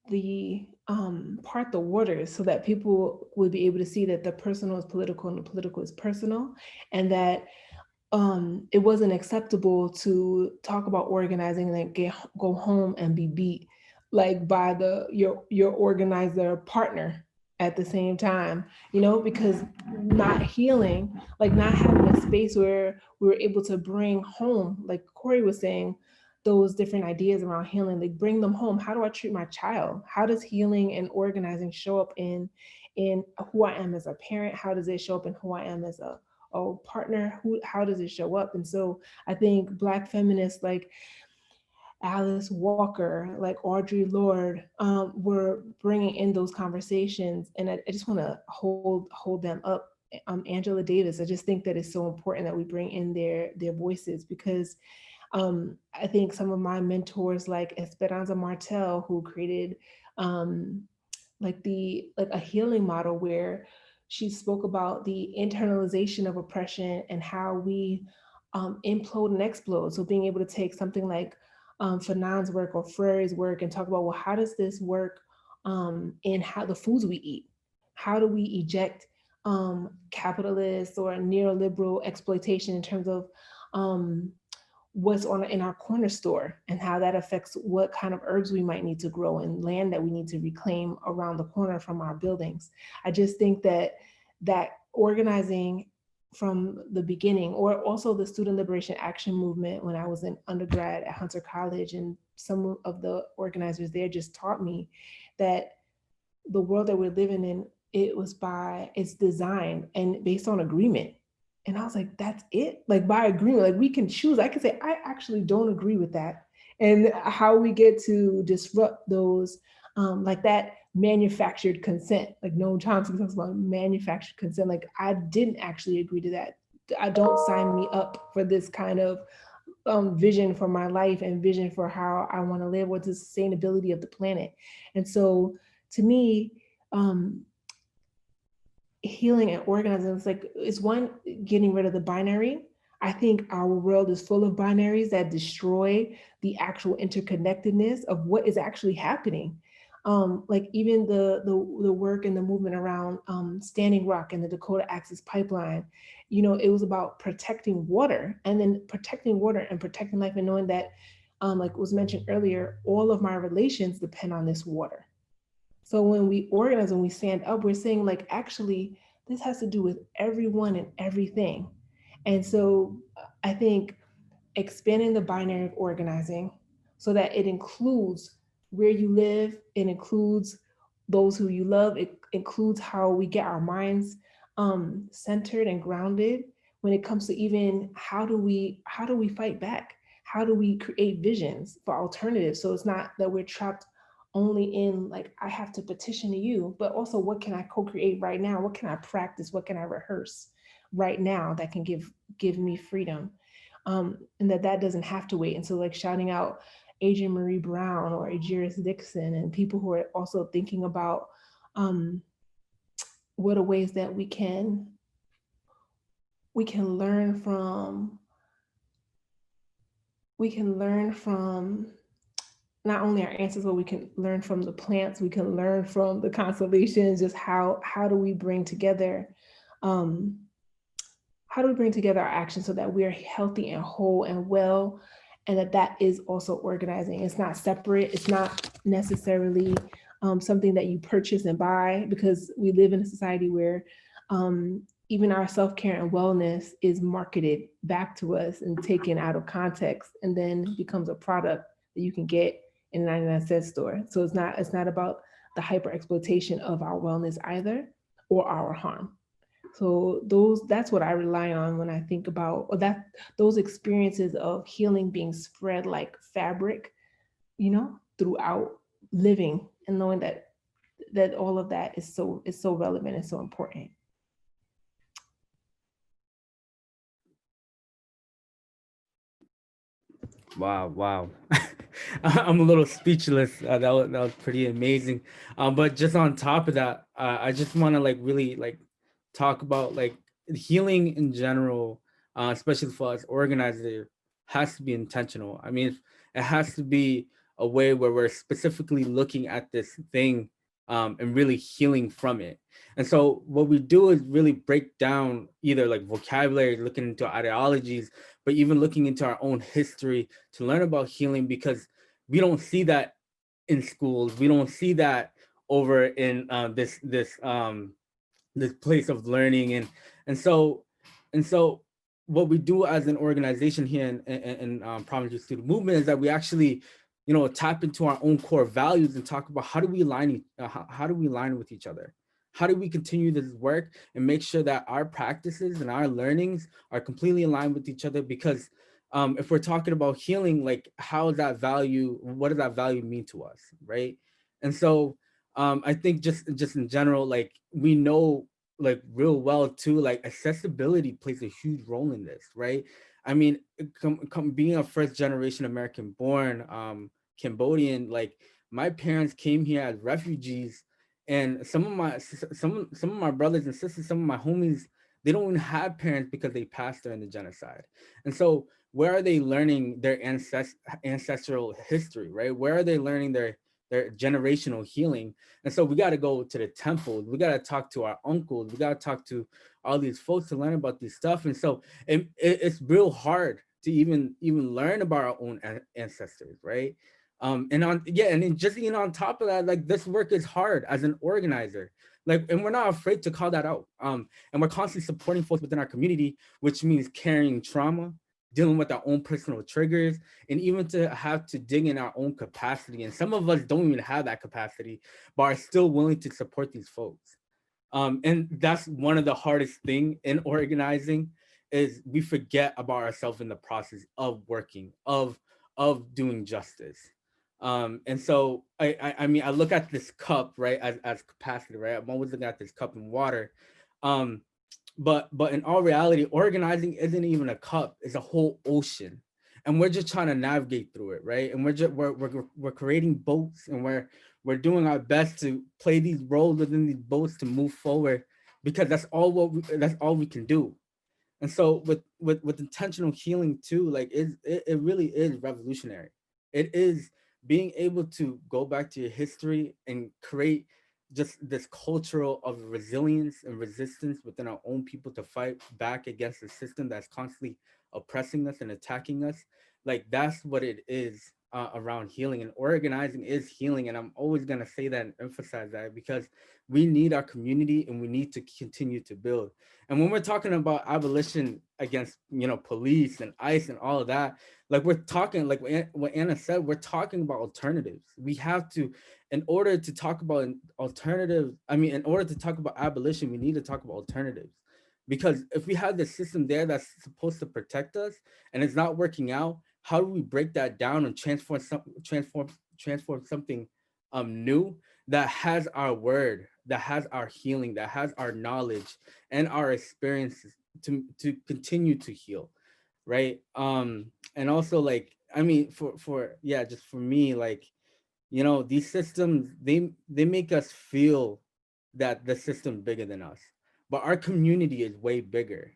the waters so that people would be able to see that the personal is political and the political is personal, and that it wasn't acceptable to talk about organizing and then go home and be beat like by your organizer partner at the same time, because not healing, like not having a space where we were able to bring home, like Corey was saying, those different ideas around healing, like bring them home. How do I treat my child? How does healing and organizing show up in who I am as a parent? How does it show up in who I am as a partner? How does it show up? And so I think Black feminists like Alice Walker, like Audre Lorde, were bringing in those conversations, and I just want to hold them up. Angela Davis, I just think that it's so important that we bring in their voices, because I think some of my mentors, like Esperanza Martel, who created like a healing model where she spoke about the internalization of oppression and how we implode and explode. So being able to take something like Fanon's work or Freire's work and talk about, well, how does this work in how the foods we eat? How do we eject capitalist or neoliberal exploitation in terms of what's in our corner store, and how that affects what kind of herbs we might need to grow and land that we need to reclaim around the corner from our buildings. I just think that organizing from the beginning, or also the Student Liberation Action Movement when I was an undergrad at Hunter College, and some of the organizers there just taught me that the world that we're living in, it's designed and based on agreement. And I was like, that's it? Like by agreement, like we can choose. I can say, I actually don't agree with that. And how we get to disrupt those, like that manufactured consent, like Noam Chomsky talks about manufactured consent. Like I didn't actually agree to that. Don't sign me up for this kind of vision for my life and vision for how I want to live, with the sustainability of the planet. And so to me, healing and organizing, it's one, getting rid of the binary. I think our world is full of binaries that destroy the actual interconnectedness of what is actually happening. Like even the work and the movement around Standing Rock and the Dakota Access Pipeline, it was about protecting water, and then protecting water and protecting life, and knowing that, like was mentioned earlier, all of my relations depend on this water. So when we organize and we stand up, we're saying like, actually, this has to do with everyone and everything. And so I think expanding the binary of organizing so that it includes where you live, it includes those who you love, it includes how we get our minds centered and grounded when it comes to even how do we fight back? How do we create visions for alternatives? So it's not that we're trapped only in like, I have to petition to you, but also what can I co-create right now? What can I practice? What can I rehearse right now that can give me freedom? And that doesn't have to wait. And so like shouting out Adrienne Marie Brown or Ajiris Dixon and people who are also thinking about what are ways that we can learn from not only our ancestors, but we can learn from the plants, we can learn from the constellations, just how do we bring together our actions so that we're healthy and whole and well, and that is also organizing. It's not separate. It's not necessarily something that you purchase and buy, because we live in a society where even our self-care and wellness is marketed back to us and taken out of context, and then becomes a product that you can get in a 99-cent store. So it's not about the hyper exploitation of our wellness either, or our harm. So that's what I rely on when I think about, or that those experiences of healing being spread like fabric, throughout living, and knowing that all of that is so relevant and so important. Wow. I'm a little speechless. That was pretty amazing. But just on top of that, I just want to really talk about healing in general, especially for us organizers, has to be intentional. I mean, It has to be a way where we're specifically looking at this thing and really healing from it. And so what we do is really break down either like vocabulary, looking into ideologies, but even looking into our own history to learn about healing, because we don't see that in schools. We don't see that over in this place of learning. And so what we do as an organization here in Providence Student Movement is that we actually, tap into our own core values and talk about how do we how do we align with each other? How do we continue this work and make sure that our practices and our learnings are completely aligned with each other? Because if we're talking about healing, like how is that value, what does that value mean to us, right? And so I think just in general, like we know like real well too, like accessibility plays a huge role in this, right? I mean, being a first generation American born Cambodian, like my parents came here as refugees, and some of my brothers and sisters, some of my homies, they don't even have parents because they passed during the genocide. And so where are they learning their ancestral history, right? Where are they learning their generational healing? And so we got to go to the temples. We got to talk to our uncles. We got to talk to all these folks to learn about this stuff. And so it's real hard to even learn about our own ancestors, right? And then just on top of that, like this work is hard as an organizer. Like, and we're not afraid to call that out. And we're constantly supporting folks within our community, which means carrying trauma, dealing with our own personal triggers, and even to have to dig in our own capacity. And some of us don't even have that capacity, but are still willing to support these folks. And that's one of the hardest thing in organizing, is we forget about ourselves in the process of working, of doing justice. And so I mean, I look at this cup, right, as capacity, right? I'm always looking at this cup and water. Um, but in all reality, organizing isn't even a cup, it's a whole ocean. And we're just trying to navigate through it, right? And we're creating boats, and we're doing our best to play these roles within these boats to move forward, because that's all we can do. And so with intentional healing too, like it really is revolutionary. It is being able to go back to your history and create just this cultural of resilience and resistance within our own people to fight back against the system that's constantly oppressing us and attacking us. Like that's what it is around healing, and organizing is healing. And I'm always going to say that and emphasize that, because we need our community and we need to continue to build. And when we're talking about abolition against, police and ICE and all of that, like we're talking, like what Anna said, we're talking about alternatives. We have to, in order to talk about alternatives, in order to talk about abolition, we need to talk about alternatives. Because if we have the system there that's supposed to protect us and it's not working out, how do we break that down and transform something new that has our word, that has our healing, that has our knowledge and our experiences to continue to heal, right? And also, like, just for me, like, these systems, they make us feel that the system bigger than us, but our community is way bigger.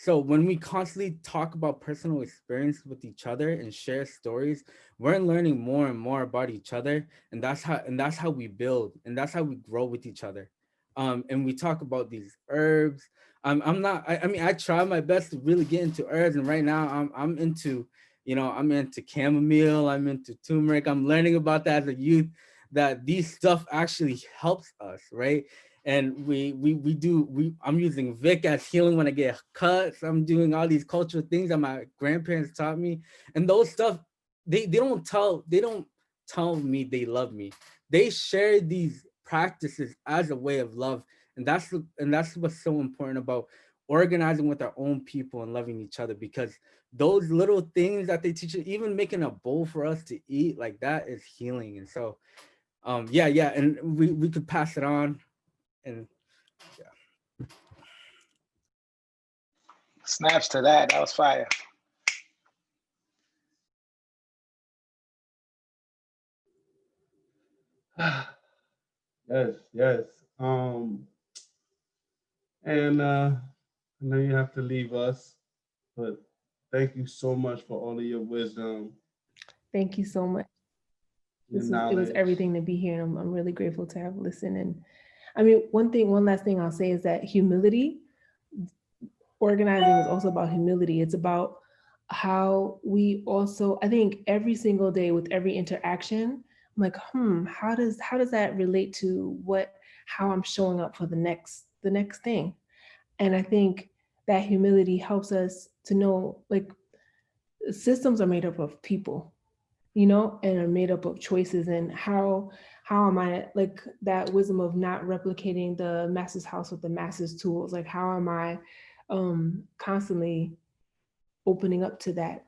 So when we constantly talk about personal experience with each other and share stories, we're learning more and more about each other, and that's how we build, and that's how we grow with each other. And we talk about these herbs. I'm not. I try my best to really get into herbs, and right now I'm into, I'm into chamomile. I'm into turmeric. I'm learning about that as a youth. That these stuff actually helps us, right? And I'm using Vic as healing when I get cuts. I'm doing all these cultural things that my grandparents taught me, and those stuff, they don't tell me they love me. They share these practices as a way of love, and that's what's so important about organizing with our own people and loving each other, because those little things that they teach us, even making a bowl for us to eat, like that is healing. And so yeah, and we could pass it on. And Snaps to that. That was fire. Yes. And I know you have to leave us, but thank you so much for all of your wisdom. Thank you so much. your It was knowledge. everything to be here, and I'm really grateful to have listened. And I mean, one last thing I'll say is that humility, organizing is also about humility. It's about how we also, I think every single day with every interaction, I'm like, how does that relate to how I'm showing up for the next thing? And I think that humility helps us to know, like, systems are made up of people, and are made up of choices. And how am I, like, that wisdom of not replicating the master's house with the master's tools? Like, how am I constantly opening up to that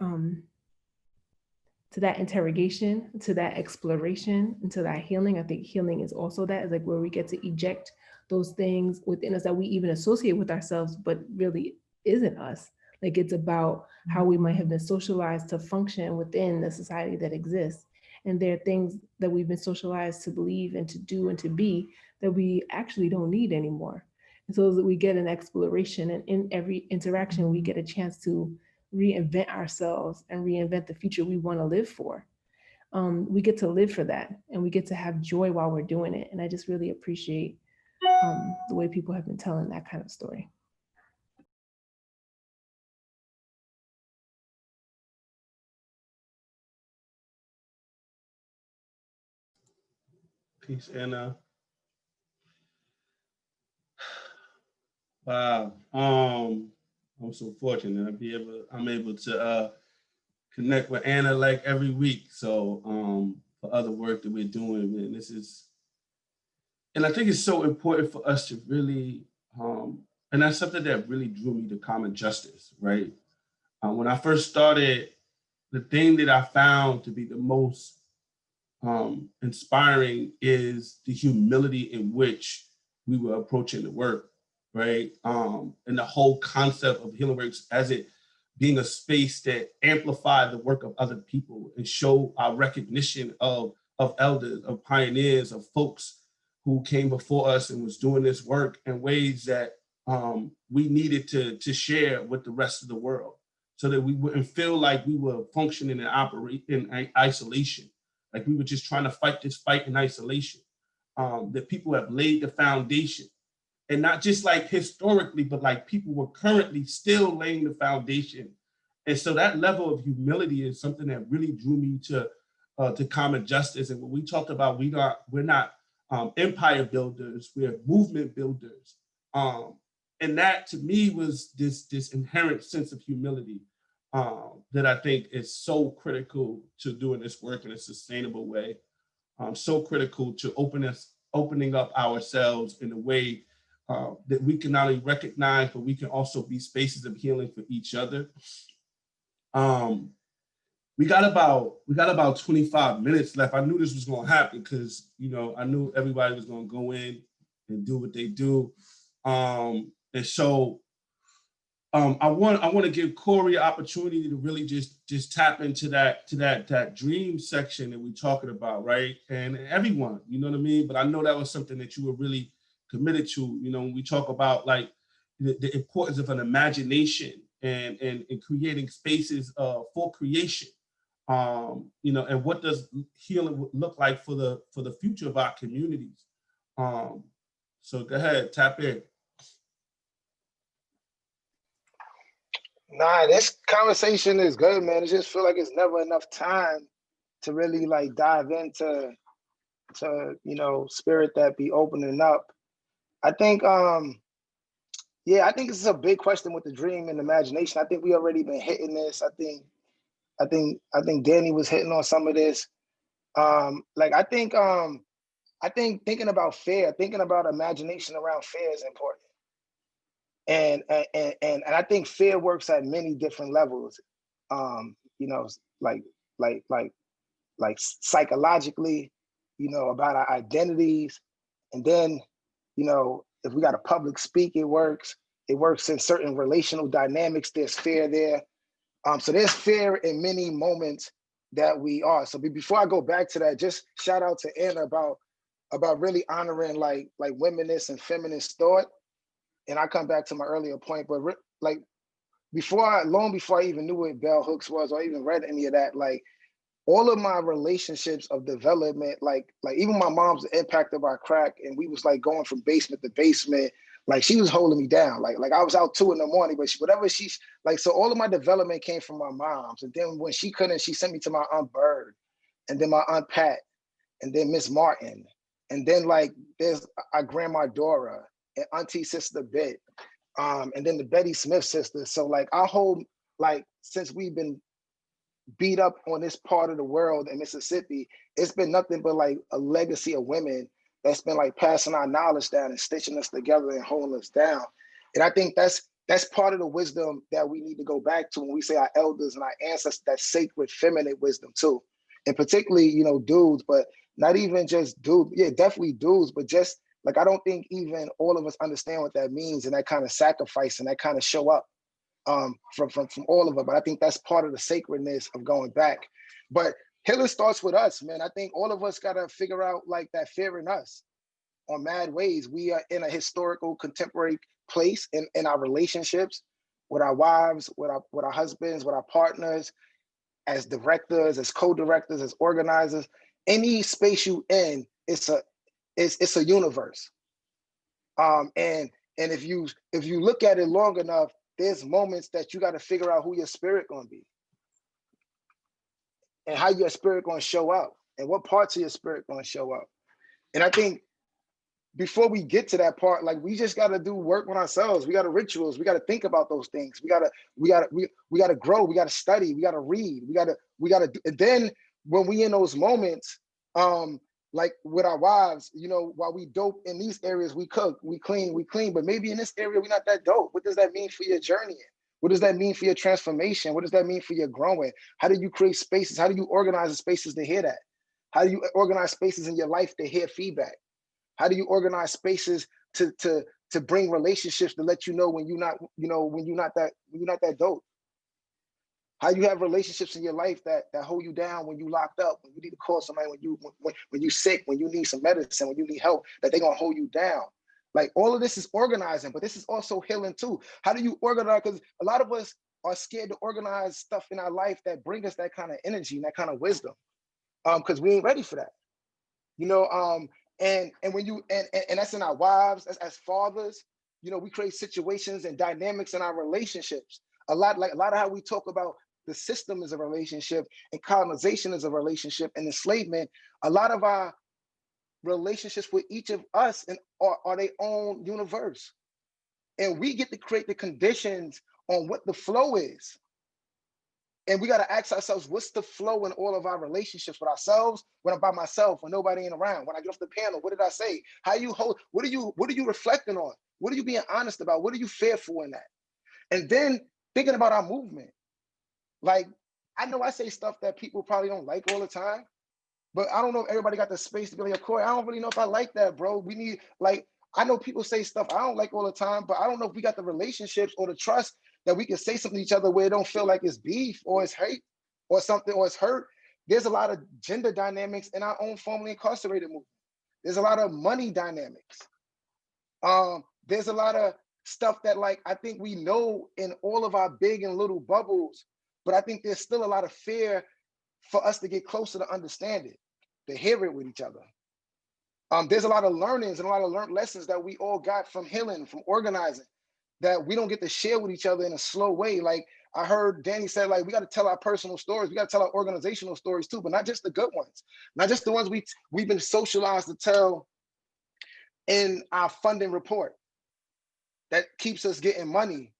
interrogation, to that exploration, and to that healing? I think healing is also that, is like where we get to eject those things within us that we even associate with ourselves, but really isn't us. Like, it's about how we might have been socialized to function within the society that exists. And there are things that we've been socialized to believe and to do and to be that we actually don't need anymore. And so that we get an exploration, and in every interaction, we get a chance to reinvent ourselves and reinvent the future we want to live for. We get to live for that, and we get to have joy while we're doing it. And I just really appreciate the way people have been telling that kind of story. Peace, Anna. Wow. I'm so fortunate. I'm able to connect with Anna like every week. So for other work that we're doing, man, and I think it's so important for us to really, and that's something that really drew me to common justice, right? When I first started, the thing that I found to be the most inspiring is the humility in which we were approaching the work, right? And the whole concept of healing works as it being a space that amplified the work of other people and show our recognition of elders, of pioneers, of folks who came before us and was doing this work in ways that we needed to share with the rest of the world, so that we wouldn't feel like we were functioning and operating in isolation, like we were just trying to fight this fight in isolation. That people have laid the foundation, and not just like historically, but like people were currently still laying the foundation. And so that level of humility is something that really drew me to common justice. And when we talk about we're not empire builders, we're movement builders. And that to me was this inherent sense of humility that I think is so critical to doing this work in a sustainable way. So critical to opening up ourselves in a way that we can not only recognize, but we can also be spaces of healing for each other. We got about 25 minutes left. I knew this was going to happen because I knew everybody was going to go in and do what they do, and so I want to give Corey an opportunity to really just tap into that dream section that we're talking about, right? And everyone, you know what I mean? But I know that was something that you were really committed to, when we talk about like the importance of an imagination and creating spaces for creation, and what does healing look like for the future of our communities. So go ahead, tap in. Nah, this conversation is good, man. I just feel like it's never enough time to really like dive into spirit that be opening up. I think I think this is a big question with the dream and imagination. I think we already been hitting this. I think Danny was hitting on some of this. I think thinking about fear, thinking about imagination around fear is important. And I think fear works at many different levels. Like psychologically, about our identities. And then, if we got a public speak, it works. It works in certain relational dynamics. There's fear there. So there's fear in many moments that we are. So before I go back to that, just shout out to Anna about really honoring like womanist and feminist thought. And I come back to my earlier point, but long before I even knew what bell hooks was or even read any of that, like all of my relationships of development, like even my mom's impacted by crack, and we was like going from basement to basement. Like she was holding me down. Like I was out 2 a.m, but whatever she's like, so all of my development came from my mom's. And then when she couldn't, she sent me to my Aunt Bird, and then my Aunt Pat, and then Miss Martin. And then like there's our grandma Dora and Auntie Sister Bit. And then the Betty Smith sisters. So like our whole, like since we've been beat up on this part of the world in Mississippi, it's been nothing but like a legacy of women that's been like passing our knowledge down and stitching us together and holding us down. And I think that's part of the wisdom that we need to go back to when we say our elders and our ancestors, that sacred feminine wisdom too. And particularly, you know, dudes, but not even just dudes. Yeah, definitely dudes, but just like, I don't think even all of us understand what that means, and that kind of sacrifice and that kind of show up from all of us. But I think that's part of the sacredness of going back. But healing starts with us, man. I think all of us got to figure out like that fear in us on mad ways. We are in a historical contemporary place in our relationships with our wives, with our husbands, with our partners, as directors, as co-directors, as organizers. Any space you in, it's a universe. And if you look at it long enough, there's moments that you got to figure out who your spirit gonna be, and how your spirit gonna show up, and what parts of your spirit gonna show up. And I think before we get to that part, like we just got to do work on ourselves. We got to rituals. We got to think about those things. We got to grow. We got to study. We got to read. We got to. And then when we in those moments, like with our wives, you know, while we dope in these areas, we cook, we clean, but maybe in this area we're not that dope. What does that mean for your journey? What does that mean for your transformation? What does that mean for your growing? How do you create spaces? How do you organize the spaces to hear that? How do you organize spaces in your life to hear feedback? How do you organize spaces to bring relationships to let you know when you're not that dope? How you have relationships in your life that hold you down when you locked up, when you need to call somebody, when you sick, when you need some medicine, when you need help, that they're gonna hold you down. Like all of this is organizing, but this is also healing too. How do you organize? Because a lot of us are scared to organize stuff in our life that bring us that kind of energy and that kind of wisdom, because we ain't ready for that, you know. And when you and that's in our wives, as fathers, you know, we create situations and dynamics in our relationships. A lot of how we talk about the system is a relationship, and colonization is a relationship, and enslavement. A lot of our relationships with each of us are their own universe, and we get to create the conditions on what the flow is. And we got to ask ourselves, what's the flow in all of our relationships with ourselves, when I'm by myself, when nobody ain't around, when I get off the panel, what did I say? How you hold, what are you reflecting on? What are you being honest about? What are you fearful in that? And then thinking about our movement. Like, I know I say stuff that people probably don't like all the time, but I don't know if everybody got the space to be like, Corey, I don't really know if I like that, bro. We need, like, I know people say stuff I don't like all the time, but I don't know if we got the relationships or the trust that we can say something to each other where it don't feel like it's beef or it's hate or something or it's hurt. There's a lot of gender dynamics in our own formerly incarcerated movement. There's a lot of money dynamics. There's a lot of stuff that, like, I think we know in all of our big and little bubbles, but I think there's still a lot of fear for us to get closer to understand it, to hear it with each other. There's a lot of learnings and a lot of learned lessons that we all got from healing, from organizing, that we don't get to share with each other in a slow way. Like I heard Danny said, like, we got to tell our personal stories. We got to tell our organizational stories too, but not just the good ones, not just the ones we've been socialized to tell in our funding report that keeps us getting money.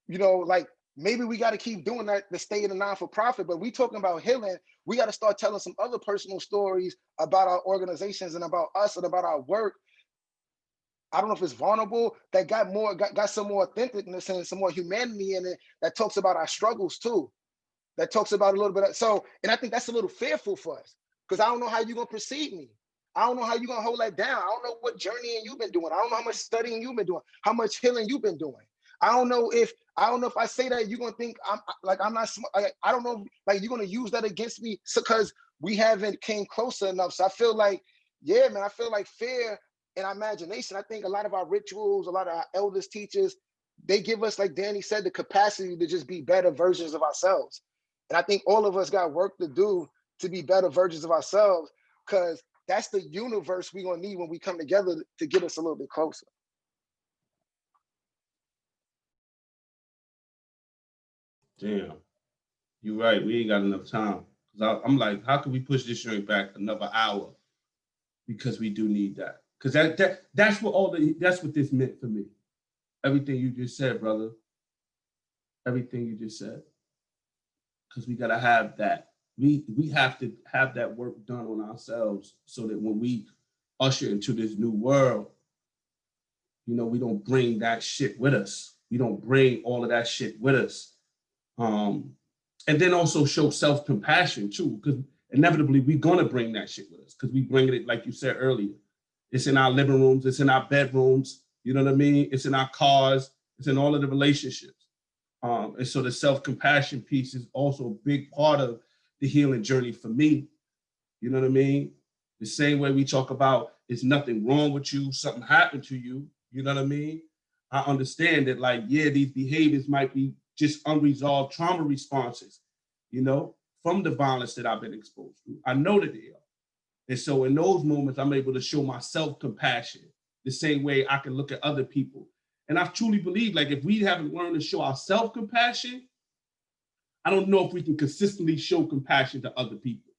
You know, like, maybe we got to keep doing that to stay in a non-for-profit, but we talking about healing. We got to start telling some other personal stories about our organizations and about us and about our work. I don't know if it's vulnerable, that got some more authenticness and some more humanity in it, that talks about our struggles too, that talks about a little bit of, so, and I think that's a little fearful for us, because I don't know how you're going to perceive me. I don't know how you're going to hold that down. I don't know what journeying you've been doing. I don't know how much studying you've been doing, how much healing you've been doing. I don't know if I say that you're gonna think I'm not smart. I don't know, like, you're gonna use that against me because we haven't came closer enough. So I feel like, yeah, man, I feel like fear and imagination. I think a lot of our rituals, a lot of our elders, teachers, they give us, like Danny said, the capacity to just be better versions of ourselves. And I think all of us got work to do to be better versions of ourselves, because that's the universe we're gonna need when we come together to get us a little bit closer. Damn, you're right. We ain't got enough time. Cause I'm like, how can we push this joint back another hour? Because we do need that. Because that's what this meant for me. Everything you just said, brother. Everything you just said. Because we gotta have that. We have to have that work done on ourselves so that when we usher into this new world, you know, we don't bring that shit with us. We don't bring all of that shit with us. And then also show self-compassion too, because inevitably we're gonna bring that shit with us because we bring it, like you said earlier. It's in our living rooms, it's in our bedrooms, you know what I mean? It's in our cars, it's in all of the relationships. And so the self-compassion piece is also a big part of the healing journey for me. You know what I mean? The same way we talk about there's nothing wrong with you, something happened to you, you know what I mean? I understand that, like, yeah, these behaviors might be just unresolved trauma responses, you know, from the violence that I've been exposed to. I know that they are. And so in those moments, I'm able to show my self-compassion the same way I can look at other people. And I truly believe, like, if we haven't learned to show our self-compassion, I don't know if we can consistently show compassion to other people.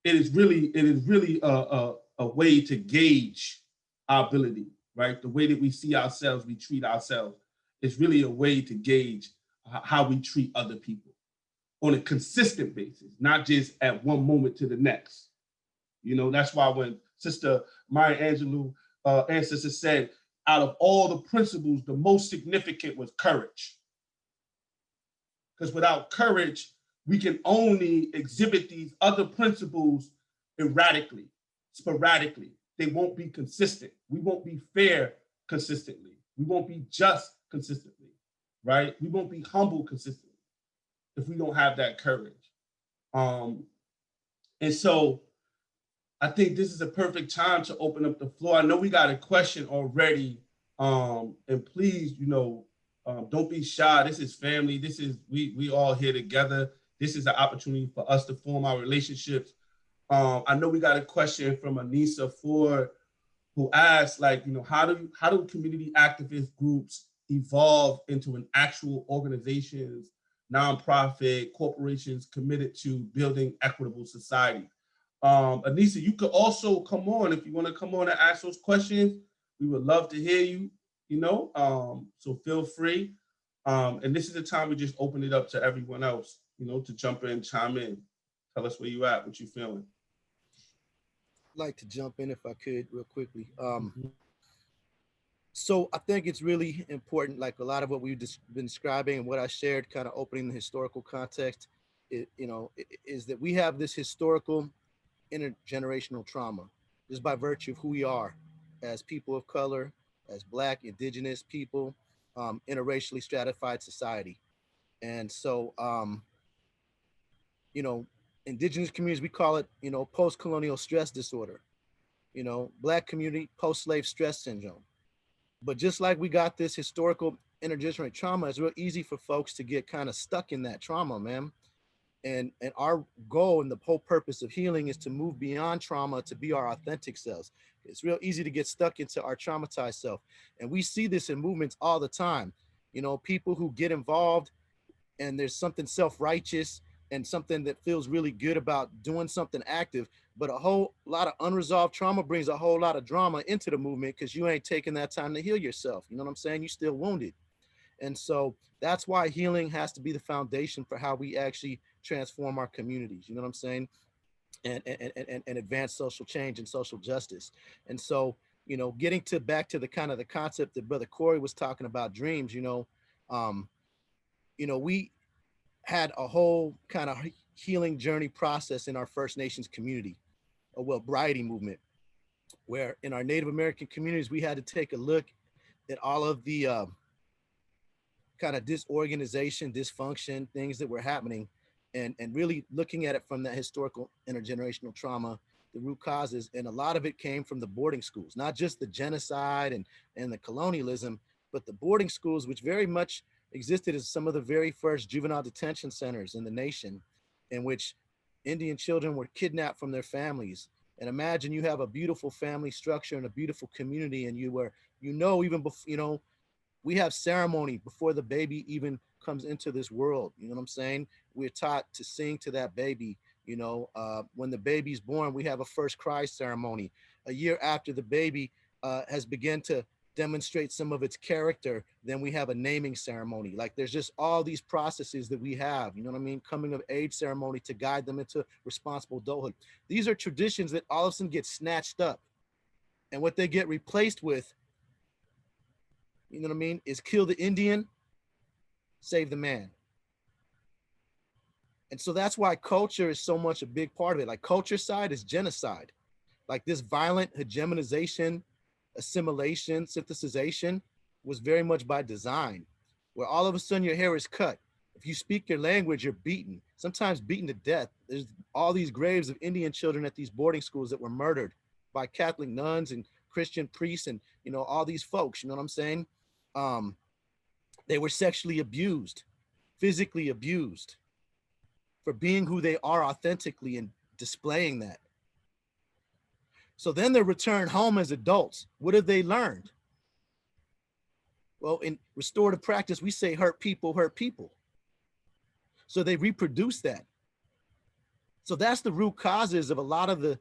It is really a way to gauge our ability, right? The way that we see ourselves, we treat ourselves. It's really a way to gauge how we treat other people on a consistent basis, not just at one moment to the next. You know, that's why when Sister Maya Angelou ancestor said, out of all the principles, the most significant was courage. Because without courage, we can only exhibit these other principles erratically, sporadically. They won't be consistent. We won't be fair consistently. We won't be just consistently, right? We won't be humble consistently if we don't have that courage. And so I think this is a perfect time to open up the floor. I know we got a question already. And please, you know, don't be shy. This is family. This is, we all here together. This is an opportunity for us to form our relationships. I know we got a question from Anissa Ford, who asked, like, you know, how do community activist groups evolve into an actual organizations, nonprofit, corporations committed to building equitable society? Anissa, you could also come on if you want to come on and ask those questions. We would love to hear you, you know, so feel free. And this is the time we just open it up to everyone else, you know, to jump in, chime in, tell us where you at, what you feeling. I'd like to jump in if I could real quickly. So I think it's really important, like a lot of what we've been describing and what I shared, kind of opening the historical context, is that we have this historical intergenerational trauma just by virtue of who we are as people of color, as Black, Indigenous people, in a racially stratified society. And so, Indigenous communities, we call it, post-colonial stress disorder, Black community, post-slave stress syndrome. But just like we got this historical intergenerational trauma, it's real easy for folks to get kind of stuck in that trauma, man. And our goal and the whole purpose of healing is to move beyond trauma to be our authentic selves. It's real easy to get stuck into our traumatized self. And we see this in movements all the time. People who get involved and there's something self-righteous and something that feels really good about doing something active, but a whole lot of unresolved trauma brings a whole lot of drama into the movement because you ain't taking that time to heal yourself. You know what I'm saying? You're still wounded. And so that's why healing has to be the foundation for how we actually transform our communities. You know what I'm saying? And advance social change and social justice. And so, getting back to the kind of the concept that Brother Corey was talking about, dreams, we had a whole kind of healing journey process in our First Nations community, or Briety movement, where in our Native American communities, we had to take a look at all of the kind of disorganization, dysfunction, things that were happening, and really looking at it from that historical intergenerational trauma, the root causes. And a lot of it came from the boarding schools, not just the genocide and the colonialism, but the boarding schools, which very much existed as some of the very first juvenile detention centers in the nation, in which Indian children were kidnapped from their families. And imagine you have a beautiful family structure and a beautiful community, and you were, even before, we have ceremony before the baby even comes into this world. You know what I'm saying? We're taught to sing to that baby. When the baby's born, we have a first cry ceremony. A year after the baby has begun to demonstrate some of its character, then we have a naming ceremony. Like, there's just all these processes that we have, you know what I mean? Coming of age ceremony to guide them into responsible adulthood. These are traditions that all of a sudden get snatched up. And what they get replaced with, you know what I mean, is kill the Indian, save the man. And so that's why culture is so much a big part of it. Like, culture side is genocide. Like, this violent hegemonization, assimilation, synthesization was very much by design, where all of a sudden your hair is cut. If you speak your language, you're beaten, sometimes beaten to death. There's all these graves of Indian children at these boarding schools that were murdered by Catholic nuns and Christian priests and, all these folks, you know what I'm saying? They were sexually abused, physically abused for being who they are authentically and displaying that. So then they return home as adults. What have they learned? Well, in restorative practice, we say hurt people hurt people. So they reproduce that. So that's the root causes of a lot of the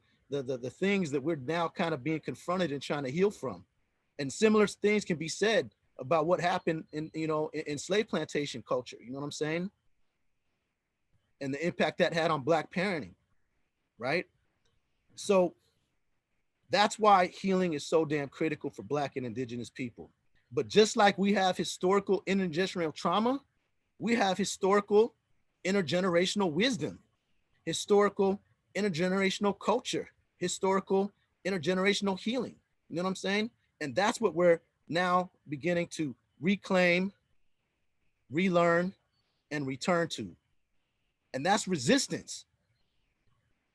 things that we're now kind of being confronted and trying to heal from. And similar things can be said about what happened in slave plantation culture. You know what I'm saying? And the impact that had on Black parenting, right? So that's why healing is so damn critical for Black and Indigenous people. But just like we have historical intergenerational trauma, we have historical intergenerational wisdom, historical intergenerational culture, historical intergenerational healing. You know what I'm saying? And that's what we're now beginning to reclaim, relearn, and return to. And that's resistance.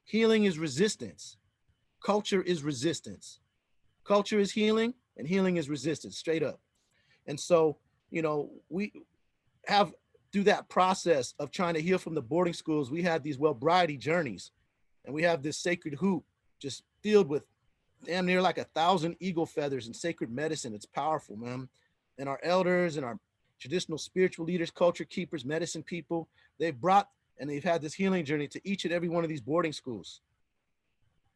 Healing is resistance. Culture is resistance. Culture is healing, and healing is resistance, straight up. And so, we have, through that process of trying to heal from the boarding schools, we had these well-briety journeys, and we have this sacred hoop just filled with damn near like 1,000 eagle feathers and sacred medicine. It's powerful, man. And our elders and our traditional spiritual leaders, culture keepers, medicine people, they've brought and they've had this healing journey to each and every one of these boarding schools,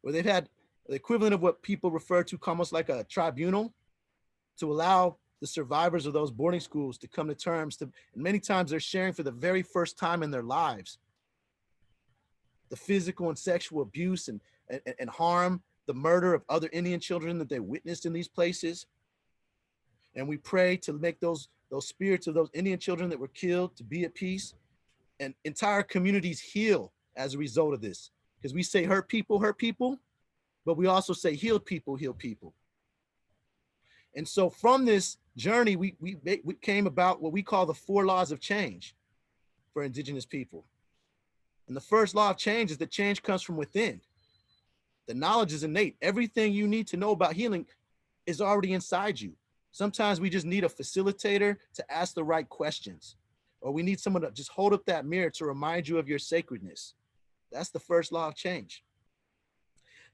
where they've had the equivalent of what people refer to almost like a tribunal, to allow the survivors of those boarding schools to come to terms to, and many times they're sharing for the very first time in their lives, the physical and sexual abuse and harm, the murder of other Indian children that they witnessed in these places. And we pray to make those spirits of those Indian children that were killed to be at peace, and entire communities heal as a result of this. Because we say hurt people, but we also say healed people, heal people. And so from this journey, we came about what we call the 4 laws of change for Indigenous people. And the first law of change is that change comes from within. The knowledge is innate. Everything you need to know about healing is already inside you. Sometimes we just need a facilitator to ask the right questions, or we need someone to just hold up that mirror to remind you of your sacredness. That's the first law of change.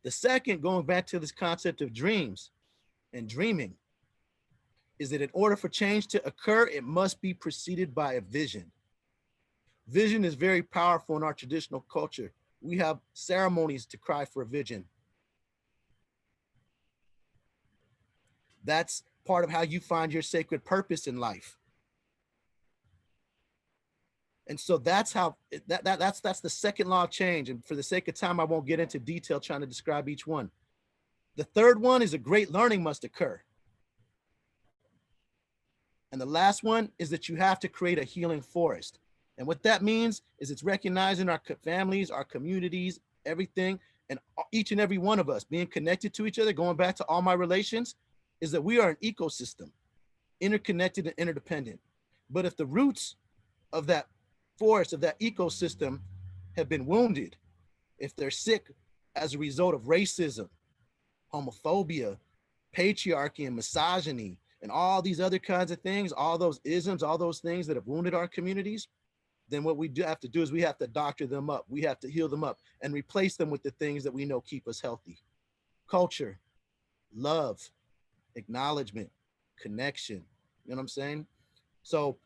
The second, going back to this concept of dreams and dreaming, is that in order for change to occur, it must be preceded by a vision. Vision is very powerful in our traditional culture. We have ceremonies to cry for a vision. That's part of how you find your sacred purpose in life. And so that's how that's the second law of change. And for the sake of time, I won't get into detail trying to describe each one. The third one is a great learning must occur. And the last one is that you have to create a healing forest. And what that means is it's recognizing our families, our communities, everything, and each and every one of us being connected to each other, going back to all my relations, is that we are an ecosystem, interconnected and interdependent. But if the roots of that forest, of that ecosystem, have been wounded, if they're sick as a result of racism, homophobia, patriarchy, and misogyny, and all these other kinds of things, all those isms, all those things that have wounded our communities, then what we do have to do is we have to doctor them up. We have to heal them up and replace them with the things that we know keep us healthy. Culture, love, acknowledgement, connection. You know what I'm saying? So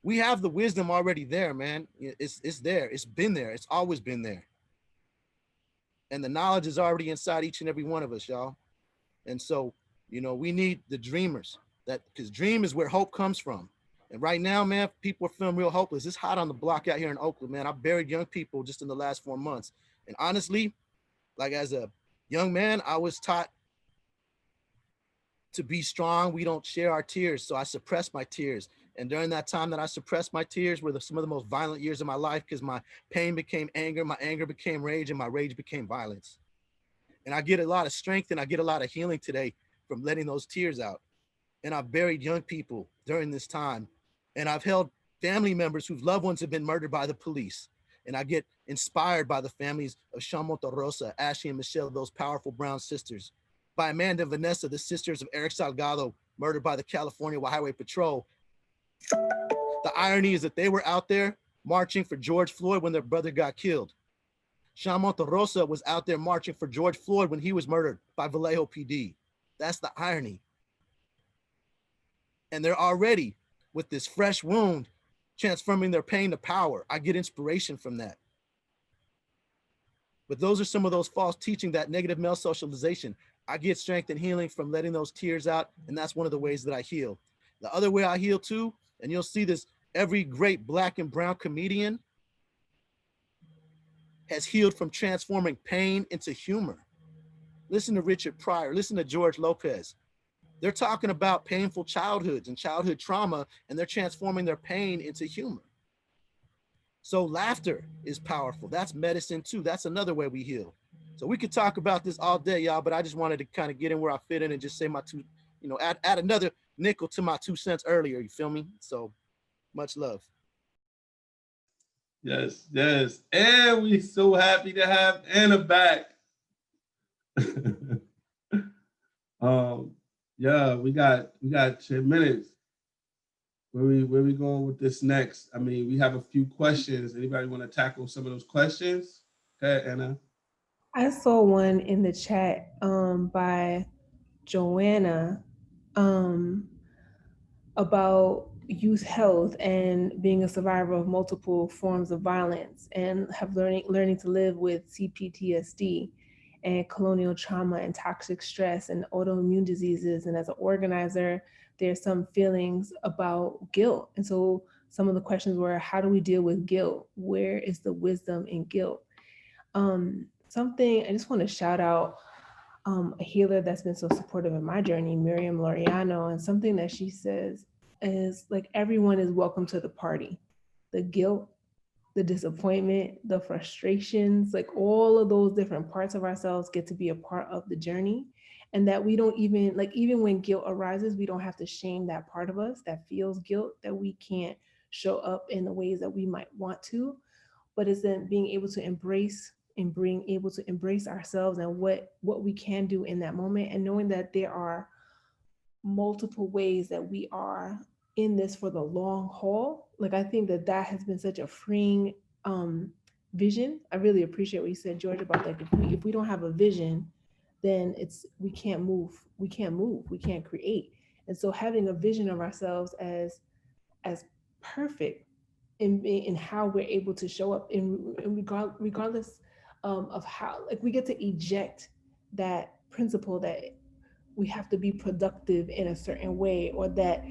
we have the wisdom already there, man. It's there. It's been there. It's always been there. And the knowledge is already inside each and every one of us, y'all. And so, you know, we need the dreamers, that because dream is where hope comes from. And right now, man, people are feeling real hopeless. It's hot on the block out here in Oakland, man. I buried young people just in the last 4 months. And honestly, like as a young man, I was taught to be strong. We don't share our tears. So I suppressed my tears. And during that time that I suppressed my tears were some of the most violent years of my life, because my pain became anger, my anger became rage, and my rage became violence. And I get a lot of strength and I get a lot of healing today from letting those tears out. And I've buried young people during this time. And I've held family members whose loved ones have been murdered by the police. And I get inspired by the families of Sean Monterosa, Ashley and Michelle, those powerful brown sisters, by Amanda and Vanessa, the sisters of Eric Salgado, murdered by the California Highway Patrol. The irony is that they were out there marching for George Floyd when their brother got killed. Sean Monterosa was out there marching for George Floyd when he was murdered by Vallejo PD. That's the irony. And they're already, with this fresh wound, transforming their pain to power. I get inspiration from that. But those are some of those false teaching, that negative male socialization. I get strength and healing from letting those tears out, and that's one of the ways that I heal. The other way I heal too, and you'll see this, every great Black and brown comedian has healed from transforming pain into humor. Listen to Richard Pryor, listen to George Lopez. They're talking about painful childhoods and childhood trauma, and they're transforming their pain into humor. So laughter is powerful. That's medicine too. That's another way we heal. So we could talk about this all day, y'all, but I just wanted to kind of get in where I fit in and just say my two, you know, add another nickel to my 2 cents earlier, you feel me? So much love. Yes, yes. And we so happy to have Anna back. Yeah, we got 10 minutes. Where we going with this next? I mean, we have a few questions. Anybody want to tackle some of those questions? Okay, Anna. I saw one in the chat by Joanna about youth health and being a survivor of multiple forms of violence, and have learning to live with CPTSD and colonial trauma and toxic stress and autoimmune diseases. And as an organizer, there's some feelings about guilt. And so some of the questions were, how do we deal with guilt? Where is the wisdom in guilt? Something I just want to shout out a healer that's been so supportive in my journey, Miriam Laureano, and something that she says is like, everyone is welcome to the party. The guilt, the disappointment, the frustrations, like all of those different parts of ourselves get to be a part of the journey. And that we don't even, like, even when guilt arises, we don't have to shame that part of us that feels guilt, that we can't show up in the ways that we might want to, but it's then being able to embrace and being able to embrace ourselves and what we can do in that moment, and knowing that there are multiple ways that we are in this for the long haul. Like, I think that that has been such a freeing vision. I really appreciate what you said, George, about like, if we don't have a vision, then we can't move, we can't create. And so having a vision of ourselves as perfect in how we're able to show up in regardless of how, like, we get to eject that principle that we have to be productive in a certain way, or that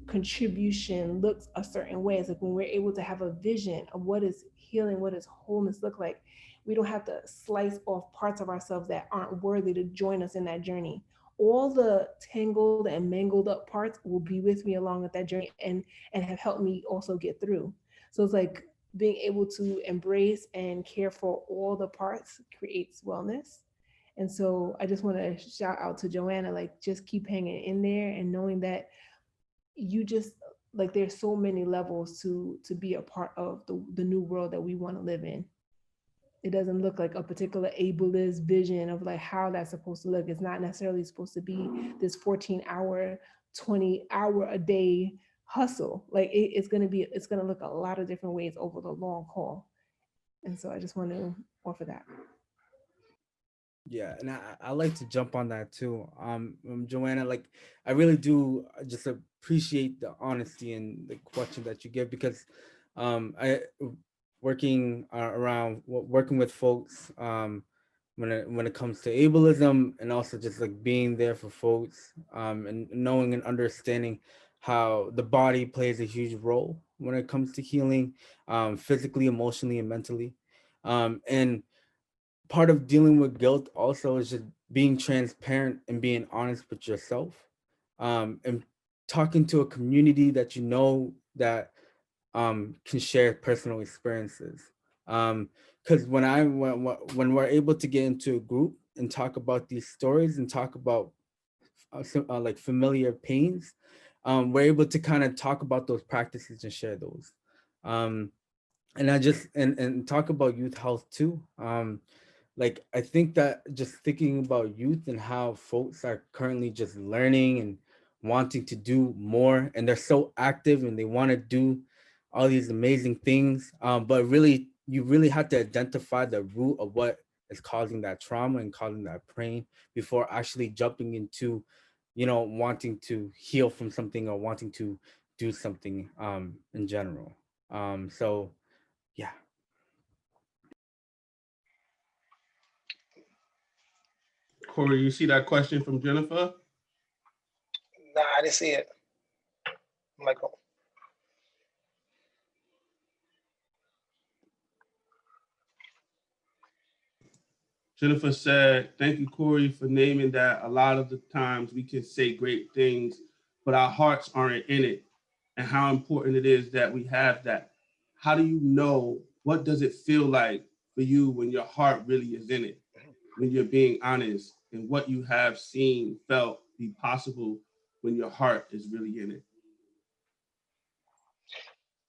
contribution looks a certain way. It's like when we're able to have a vision of what is healing, what does wholeness look like, we don't have to slice off parts of ourselves that aren't worthy to join us in that journey. All the tangled and mangled up parts will be with me along with that journey, and have helped me also get through. So it's like being able to embrace and care for all the parts creates wellness. And so I just want to shout out to Joanna, like, just keep hanging in there, and knowing that you just, like, there's so many levels to be a part of the new world that we want to live in. It doesn't look like a particular ableist vision of like how that's supposed to look. It's not necessarily supposed to be this 14-hour 20-hour-a-day hustle. Like it's going to look a lot of different ways over the long haul. And so I just want to offer that. Yeah, and I like to jump on that too. Joanna, like I really do just appreciate the honesty and the question that you give, because I working with folks when it comes to ableism, and also just like being there for folks, and knowing and understanding how the body plays a huge role when it comes to healing, physically, emotionally, and mentally, and part of dealing with guilt also is just being transparent and being honest with yourself, and talking to a community that you know that can share personal experiences, because when we're able to get into a group and talk about these stories and talk about like familiar pains, we're able to kind of talk about those practices and share those, and I just and talk about youth health too. Like I think that just thinking about youth and how folks are currently just learning and wanting to do more, and they're so active and they want to do all these amazing things, but really you really have to identify the root of what is causing that trauma and causing that pain before actually jumping into, wanting to heal from something or wanting to do something in general. So yeah. Corey, you see that question from Jennifer? Nah, I didn't see it. I'm like, oh. Jennifer said, thank you, Corey, for naming that. A lot of the times we can say great things, but our hearts aren't in it, and how important it is that we have that. How do you know, what does it feel like for you when your heart really is in it, when you're being honest, and what you have seen, felt be possible when your heart is really in it?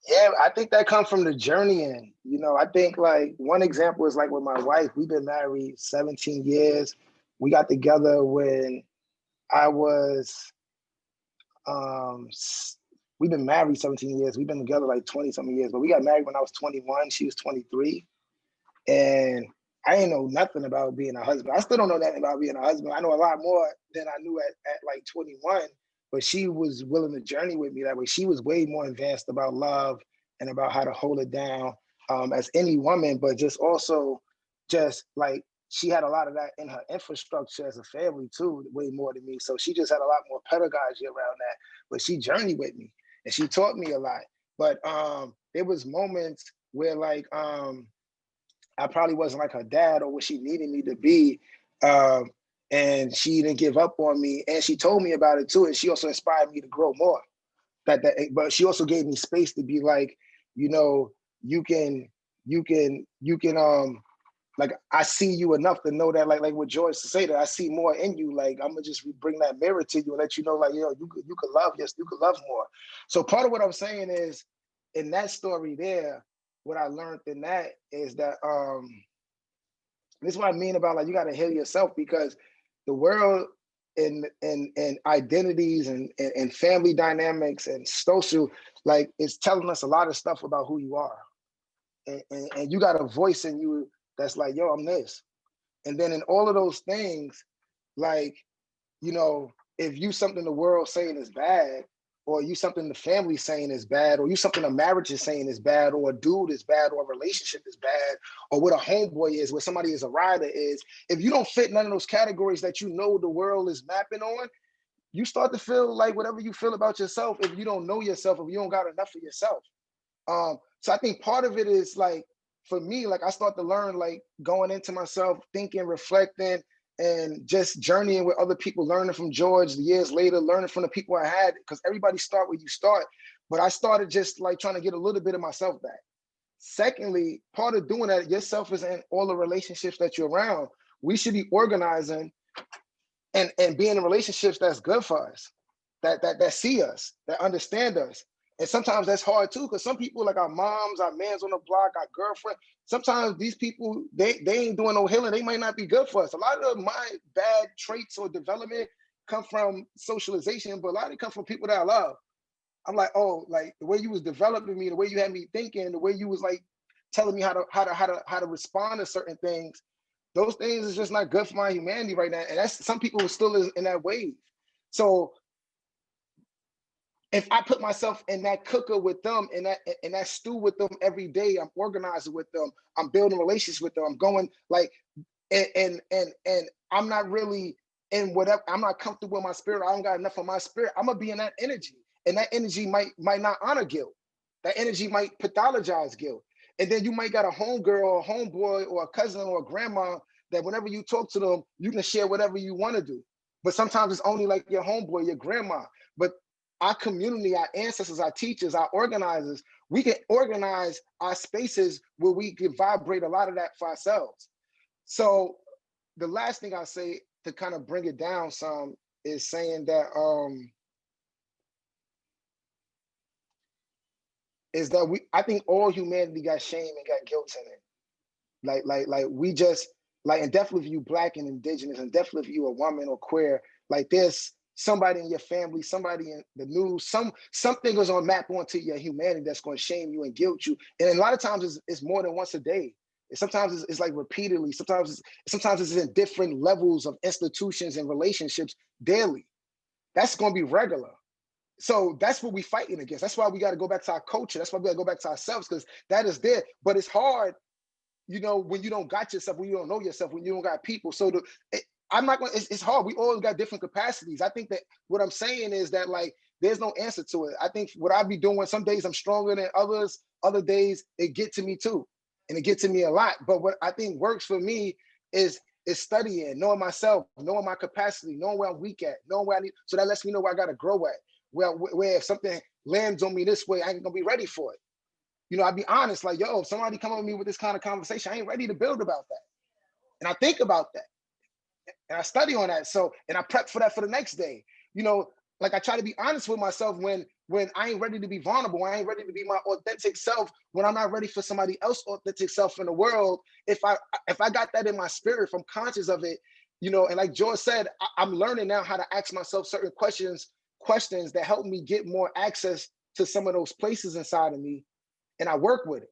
Yeah, I think that comes from the journeying. I think like one example is like with my wife. We've been married 17 years. We got together when I was, we've been married 17 years. We've been together like 20 something years, but we got married when I was 21. She was 23. And I didn't know nothing about being a husband. I still don't know nothing about being a husband. I know a lot more than I knew at like 21, but she was willing to journey with me that way. She was way more advanced about love and about how to hold it down, as any woman, but just also just like she had a lot of that in her infrastructure as a family too, way more than me. So she just had a lot more pedagogy around that, but she journeyed with me and she taught me a lot. But there was moments where like, I probably wasn't like her dad or what she needed me to be. And she didn't give up on me. And she told me about it too. And she also inspired me to grow more. But she also gave me space to be like, you can, like, I see you enough to know that, like what George to say, that I see more in you. Like, I'm gonna just bring that mirror to you and let you know, like, you could love, yes, you could love more. So part of what I'm saying is, in that story there, what I learned in that is that this is what I mean about like you got to heal yourself, because the world and identities and family dynamics and social, like, it's telling us a lot of stuff about who you are, and you got a voice in you that's like, yo, I'm this. And then in all of those things, like, if you something the world saying is bad, or you something the family saying is bad, or you something a marriage is saying is bad, or a dude is bad, or a relationship is bad, or what a homeboy is, what somebody is a rider is, if you don't fit none of those categories that the world is mapping on, you start to feel like whatever you feel about yourself, if you don't know yourself, if you don't got enough of yourself. So I think part of it is like, for me, like I start to learn, like going into myself, thinking, reflecting, and just journeying with other people, learning from George years later, learning from the people I had, because everybody start where you start. But I started just like trying to get a little bit of myself back. Secondly, part of doing that, yourself is in all the relationships that you're around. We should be organizing and being in relationships that's good for us, that see us, that understand us. And sometimes that's hard too, because some people, like our moms, our mans on the block, our girlfriend, sometimes these people, they ain't doing no healing. They might not be good for us. A lot of my bad traits or development come from socialization, but a lot of it come from people that I love. I'm like, oh, like the way you was developing me, the way you had me thinking, the way you was like telling me how to respond to certain things. Those things is just not good for my humanity right now. And that's some people still is in that wave. So if I put myself in that cooker with them, in that stew with them every day, I'm organizing with them, I'm building relationships with them, I'm going like, and I'm not really in whatever, I'm not comfortable with my spirit, I don't got enough of my spirit, I'm gonna be in that energy. And that energy might not honor guilt. That energy might pathologize guilt. And then you might got a homegirl or a homeboy or a cousin or a grandma that whenever you talk to them, you can share whatever you want to do. But sometimes it's only like your homeboy, your grandma. But our community, our ancestors, our teachers, our organizers, we can organize our spaces where we can vibrate a lot of that for ourselves. So the last thing I say to kind of bring it down some is saying that I think all humanity got shame and got guilt in it. Like we just like, and definitely if you Black and Indigenous, and definitely if you a woman or queer, like there's somebody in your family, somebody in the news, something is on map onto your humanity that's going to shame you and guilt you. And a lot of times it's more than once a day. Sometimes it's like repeatedly. Sometimes it's in different levels of institutions and relationships daily. That's going to be regular. So that's what we're fighting against. That's why we got to go back to our culture. That's why we got to go back to ourselves, because that is there. But it's hard, you know, when you don't got yourself, when you don't know yourself, when you don't got people. So I'm not going to, it's hard. We all got different capacities. I think that what I'm saying is that like, there's no answer to it. I think what I be doing, some days I'm stronger than others, other days it get to me too. And it gets to me a lot. But what I think works for me is studying, knowing myself, knowing my capacity, knowing where I'm weak at, knowing where I need, so that lets me know where I got to grow at. Where if something lands on me this way, I ain't gonna be ready for it. You know, I'd be honest, like, yo, if somebody come on me with this kind of conversation, I ain't ready to build about that. And I think about that. And I study on that. So, and I prep for that for the next day. You know, like I try to be honest with myself when I ain't ready to be vulnerable, when I ain't ready to be my authentic self, when I'm not ready for somebody else's authentic self in the world. If I got that in my spirit, if I'm conscious of it, you know, and like George said, I'm learning now how to ask myself certain questions that help me get more access to some of those places inside of me. And I work with it.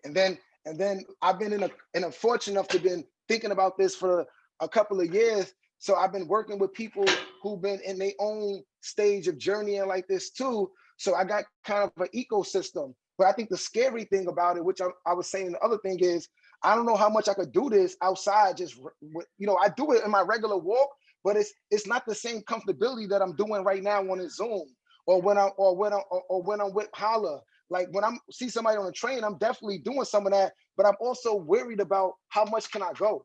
And then I've been in a fortunate enough to been thinking about this for a couple of years. So I've been working with people who've been in their own stage of journeying like this too. So I got kind of an ecosystem. But I think the scary thing about it, which I was saying, the other thing is, I don't know how much I could do this outside. Just, you know, I do it in my regular walk, but it's not the same comfortability that I'm doing right now on a Zoom or when I'm with Holla. Like when I see somebody on a train, I'm definitely doing some of that, but I'm also worried about how much can I go.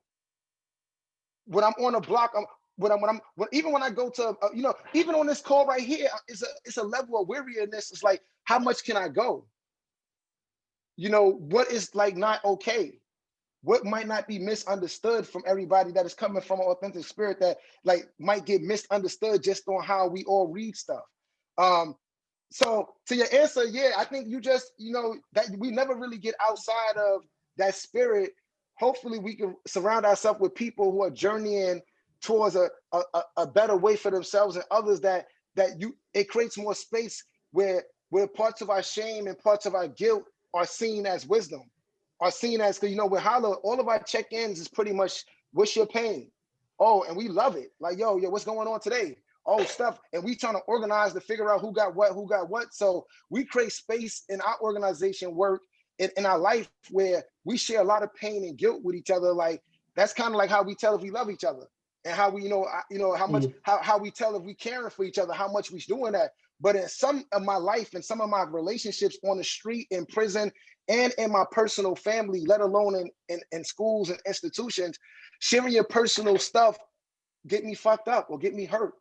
When I'm on a block, even when I go to, you know, even on this call right here, it's a level of weariness. It's like, how much can I go? You know, what is like not okay? What might not be misunderstood from everybody that is coming from an authentic spirit that like might get misunderstood just on how we all read stuff. So to your answer, yeah, I think you just, you know, that we never really get outside of that spirit. Hopefully we can surround ourselves with people who are journeying towards a better way for themselves and others, it creates more space where parts of our shame and parts of our guilt are seen as wisdom, are seen as, because, you know, with Holla, all of our check-ins is pretty much, what's your pain? Oh, and we love it. Like, yo, what's going on today? Oh, stuff. And we trying to organize to figure out who got what. So we create space in our organization work in our life where we share a lot of pain and guilt with each other. Like, that's kind of like how we tell if we love each other, and how we, how much, how we tell if we caring for each other, how much we doing that. But in some of my life and some of my relationships on the street, in prison, and in my personal family, let alone in schools and institutions, sharing your personal stuff get me fucked up or get me hurt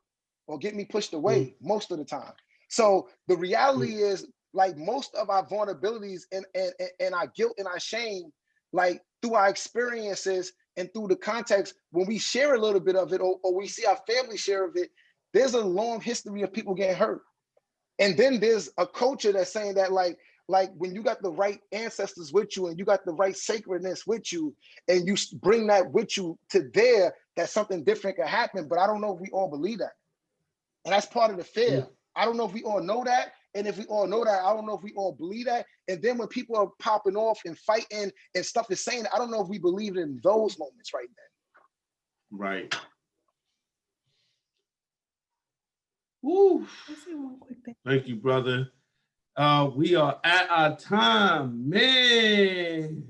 or get me pushed away most of the time. So the reality is, like, most of our vulnerabilities and our guilt and our shame, like through our experiences and through the context, when we share a little bit of it or we see our family share of it, there's a long history of people getting hurt. And then there's a culture that's saying that, like, like when you got the right ancestors with you and you got the right sacredness with you, and you bring that with you to there, that something different can happen. But I don't know if we all believe that. And that's part of the fear. I don't know if we all know that. And if we all know that, I don't know if we all believe that. And then when people are popping off and fighting and stuff is saying, I don't know if we believe it in those moments right then. Right. Woo. I'll say one quick thing. Thank you, brother. We are at our time, man.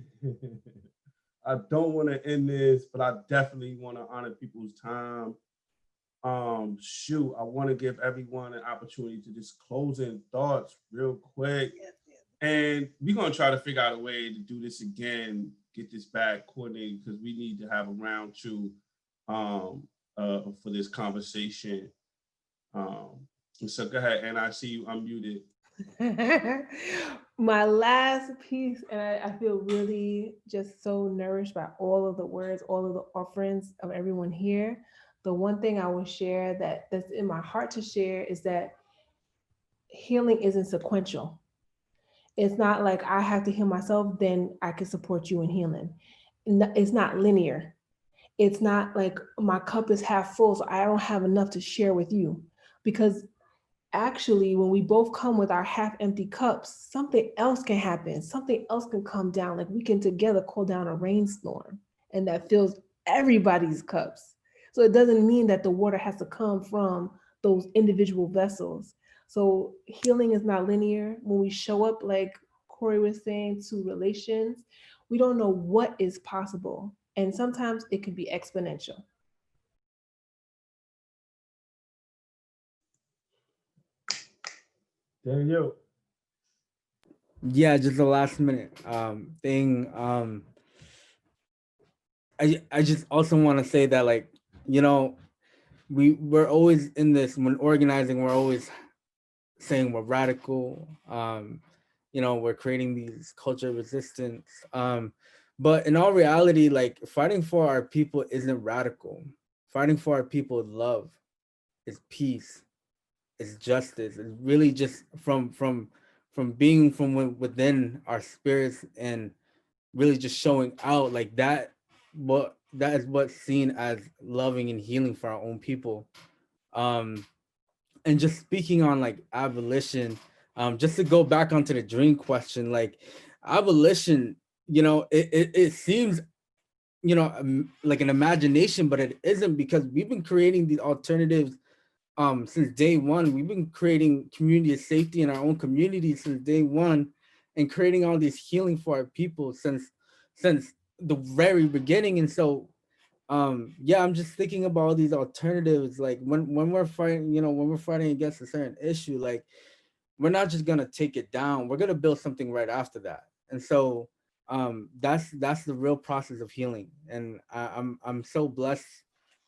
I don't want to end this, but I definitely want to honor people's time. Shoot, I want to give everyone an opportunity to just close in thoughts real quick. And we're going to try to figure out a way to do this again, get this back coordinated, because we need to have a round two for this conversation. So go ahead, and I see you unmuted. My last piece, and I feel really just so nourished by all of the words, all of the offerings of everyone here. The one thing I will share that's in my heart to share is that healing isn't sequential. It's not like I have to heal myself, then I can support you in healing. It's not linear. It's not like my cup is half full, so I don't have enough to share with you. Because actually, when we both come with our half empty cups, something else can happen. Something else can come down. Like we can together call down a rainstorm, and that fills everybody's cups. So it doesn't mean that the water has to come from those individual vessels. So healing is not linear. When we show up, like Corey was saying, to relations, we don't know what is possible. And sometimes it can be exponential. There you go. Yeah, just the last minute thing. I just also want to say that, like, you know, we're always in this, when organizing, we're always saying we're radical. You know, we're creating these culture of resistance. But in all reality, like, fighting for our people isn't radical. Fighting for our people is love, is peace, is justice. It's really just from being from within our spirits, and really just showing out like that. That is what's seen as loving and healing for our own people. And just speaking on like abolition, just to go back onto the dream question, like abolition, you know, it seems, you know, like an imagination, but it isn't, because we've been creating these alternatives since day one. We've been creating community of safety in our own communities since day one, and creating all this healing for our people since the very beginning. And so yeah, I'm just thinking about all these alternatives, like when we're fighting, you know, when we're fighting against a certain issue, like we're not just gonna take it down, we're gonna build something right after that. And so that's the real process of healing. And I'm so blessed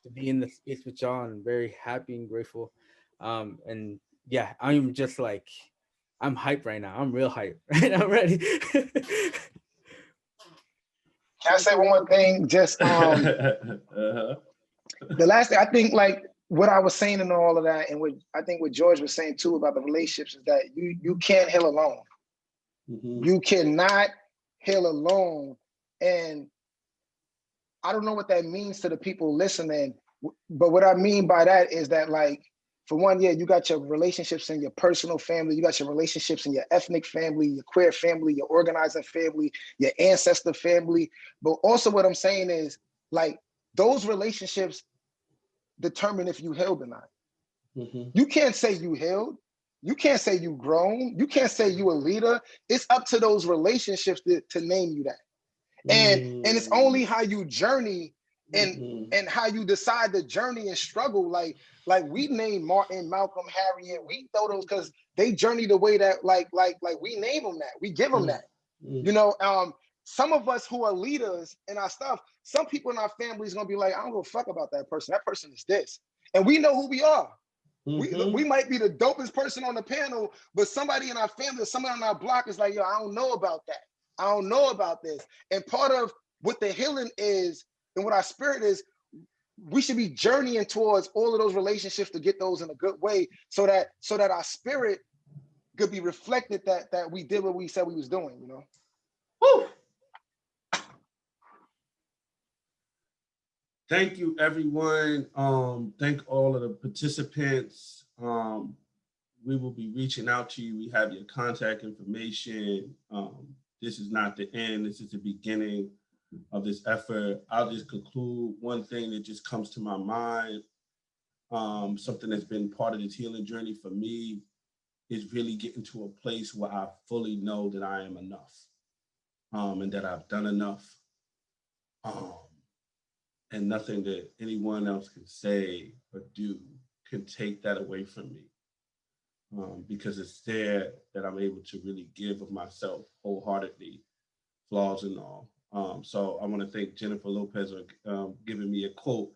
to be in the space with y'all, and very happy and grateful. And yeah, I'm just like, I'm hyped right now. I'm real hyped. Right, I'm ready. Can I say one more thing? Just Uh-huh. the last thing, I think, like what I was saying and all of that, and what I think what George was saying too about the relationships, is that you can't heal alone. Mm-hmm. You cannot heal alone. And I don't know what that means to the people listening, but what I mean by that is that, like, for one, yeah, you got your relationships in your personal family, you got your relationships in your ethnic family, your queer family, your organizing family, your ancestor family. But also what I'm saying is, like, those relationships determine if you healed or not. Mm-hmm. You can't say you healed. You can't say you grown. You can't say you a leader. It's up to those relationships to name you that. And it's only how you journey and how you decide to journey and struggle. Like we name Martin, Malcolm, Harriet. We throw those because they journey the way that like we name them that. We give them that. You know, some of us who are leaders in our stuff, some people in our family is gonna be like, I don't give a fuck about that person. That person is this, and we know who we are. We might be the dopest person on the panel, but somebody in our family, somebody on our block is like, yo, I don't know about that. I don't know about this. And part of what the healing is and what our spirit is, we should be journeying towards all of those relationships to get those in a good way, so that our spirit could be reflected that we did what we said we was doing, you know. Woo! Thank you, everyone. Thank all of the participants. We will be reaching out to you. We have your contact information. This is not the end. This is the beginning of this effort. I'll just conclude one thing that just comes to my mind. Something that's been part of this healing journey for me is really getting to a place where I fully know that I am enough, and that I've done enough. And nothing that anyone else can say or do can take that away from me, because it's there that I'm able to really give of myself wholeheartedly, flaws and all. So I want to thank Jennifer Lopez for giving me a quote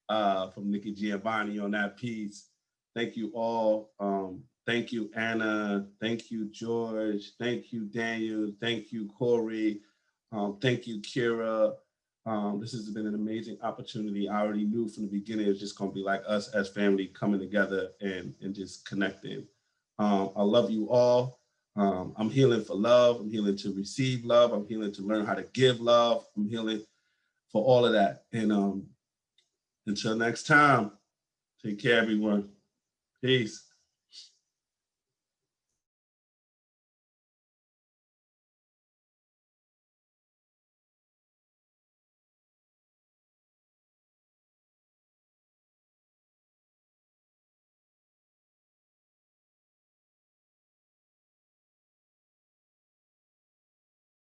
from Nikki Giovanni on that piece. Thank you all. Thank you, Anna. Thank you, George. Thank you, Daniel. Thank you, Corey. Thank you, Kira. This has been an amazing opportunity. I already knew from the beginning it's just going to be like us as family coming together and just connecting. I love you all. I'm healing for love. I'm healing to receive love. I'm healing to learn how to give love. I'm healing for all of that. And until next time, take care, everyone. Peace.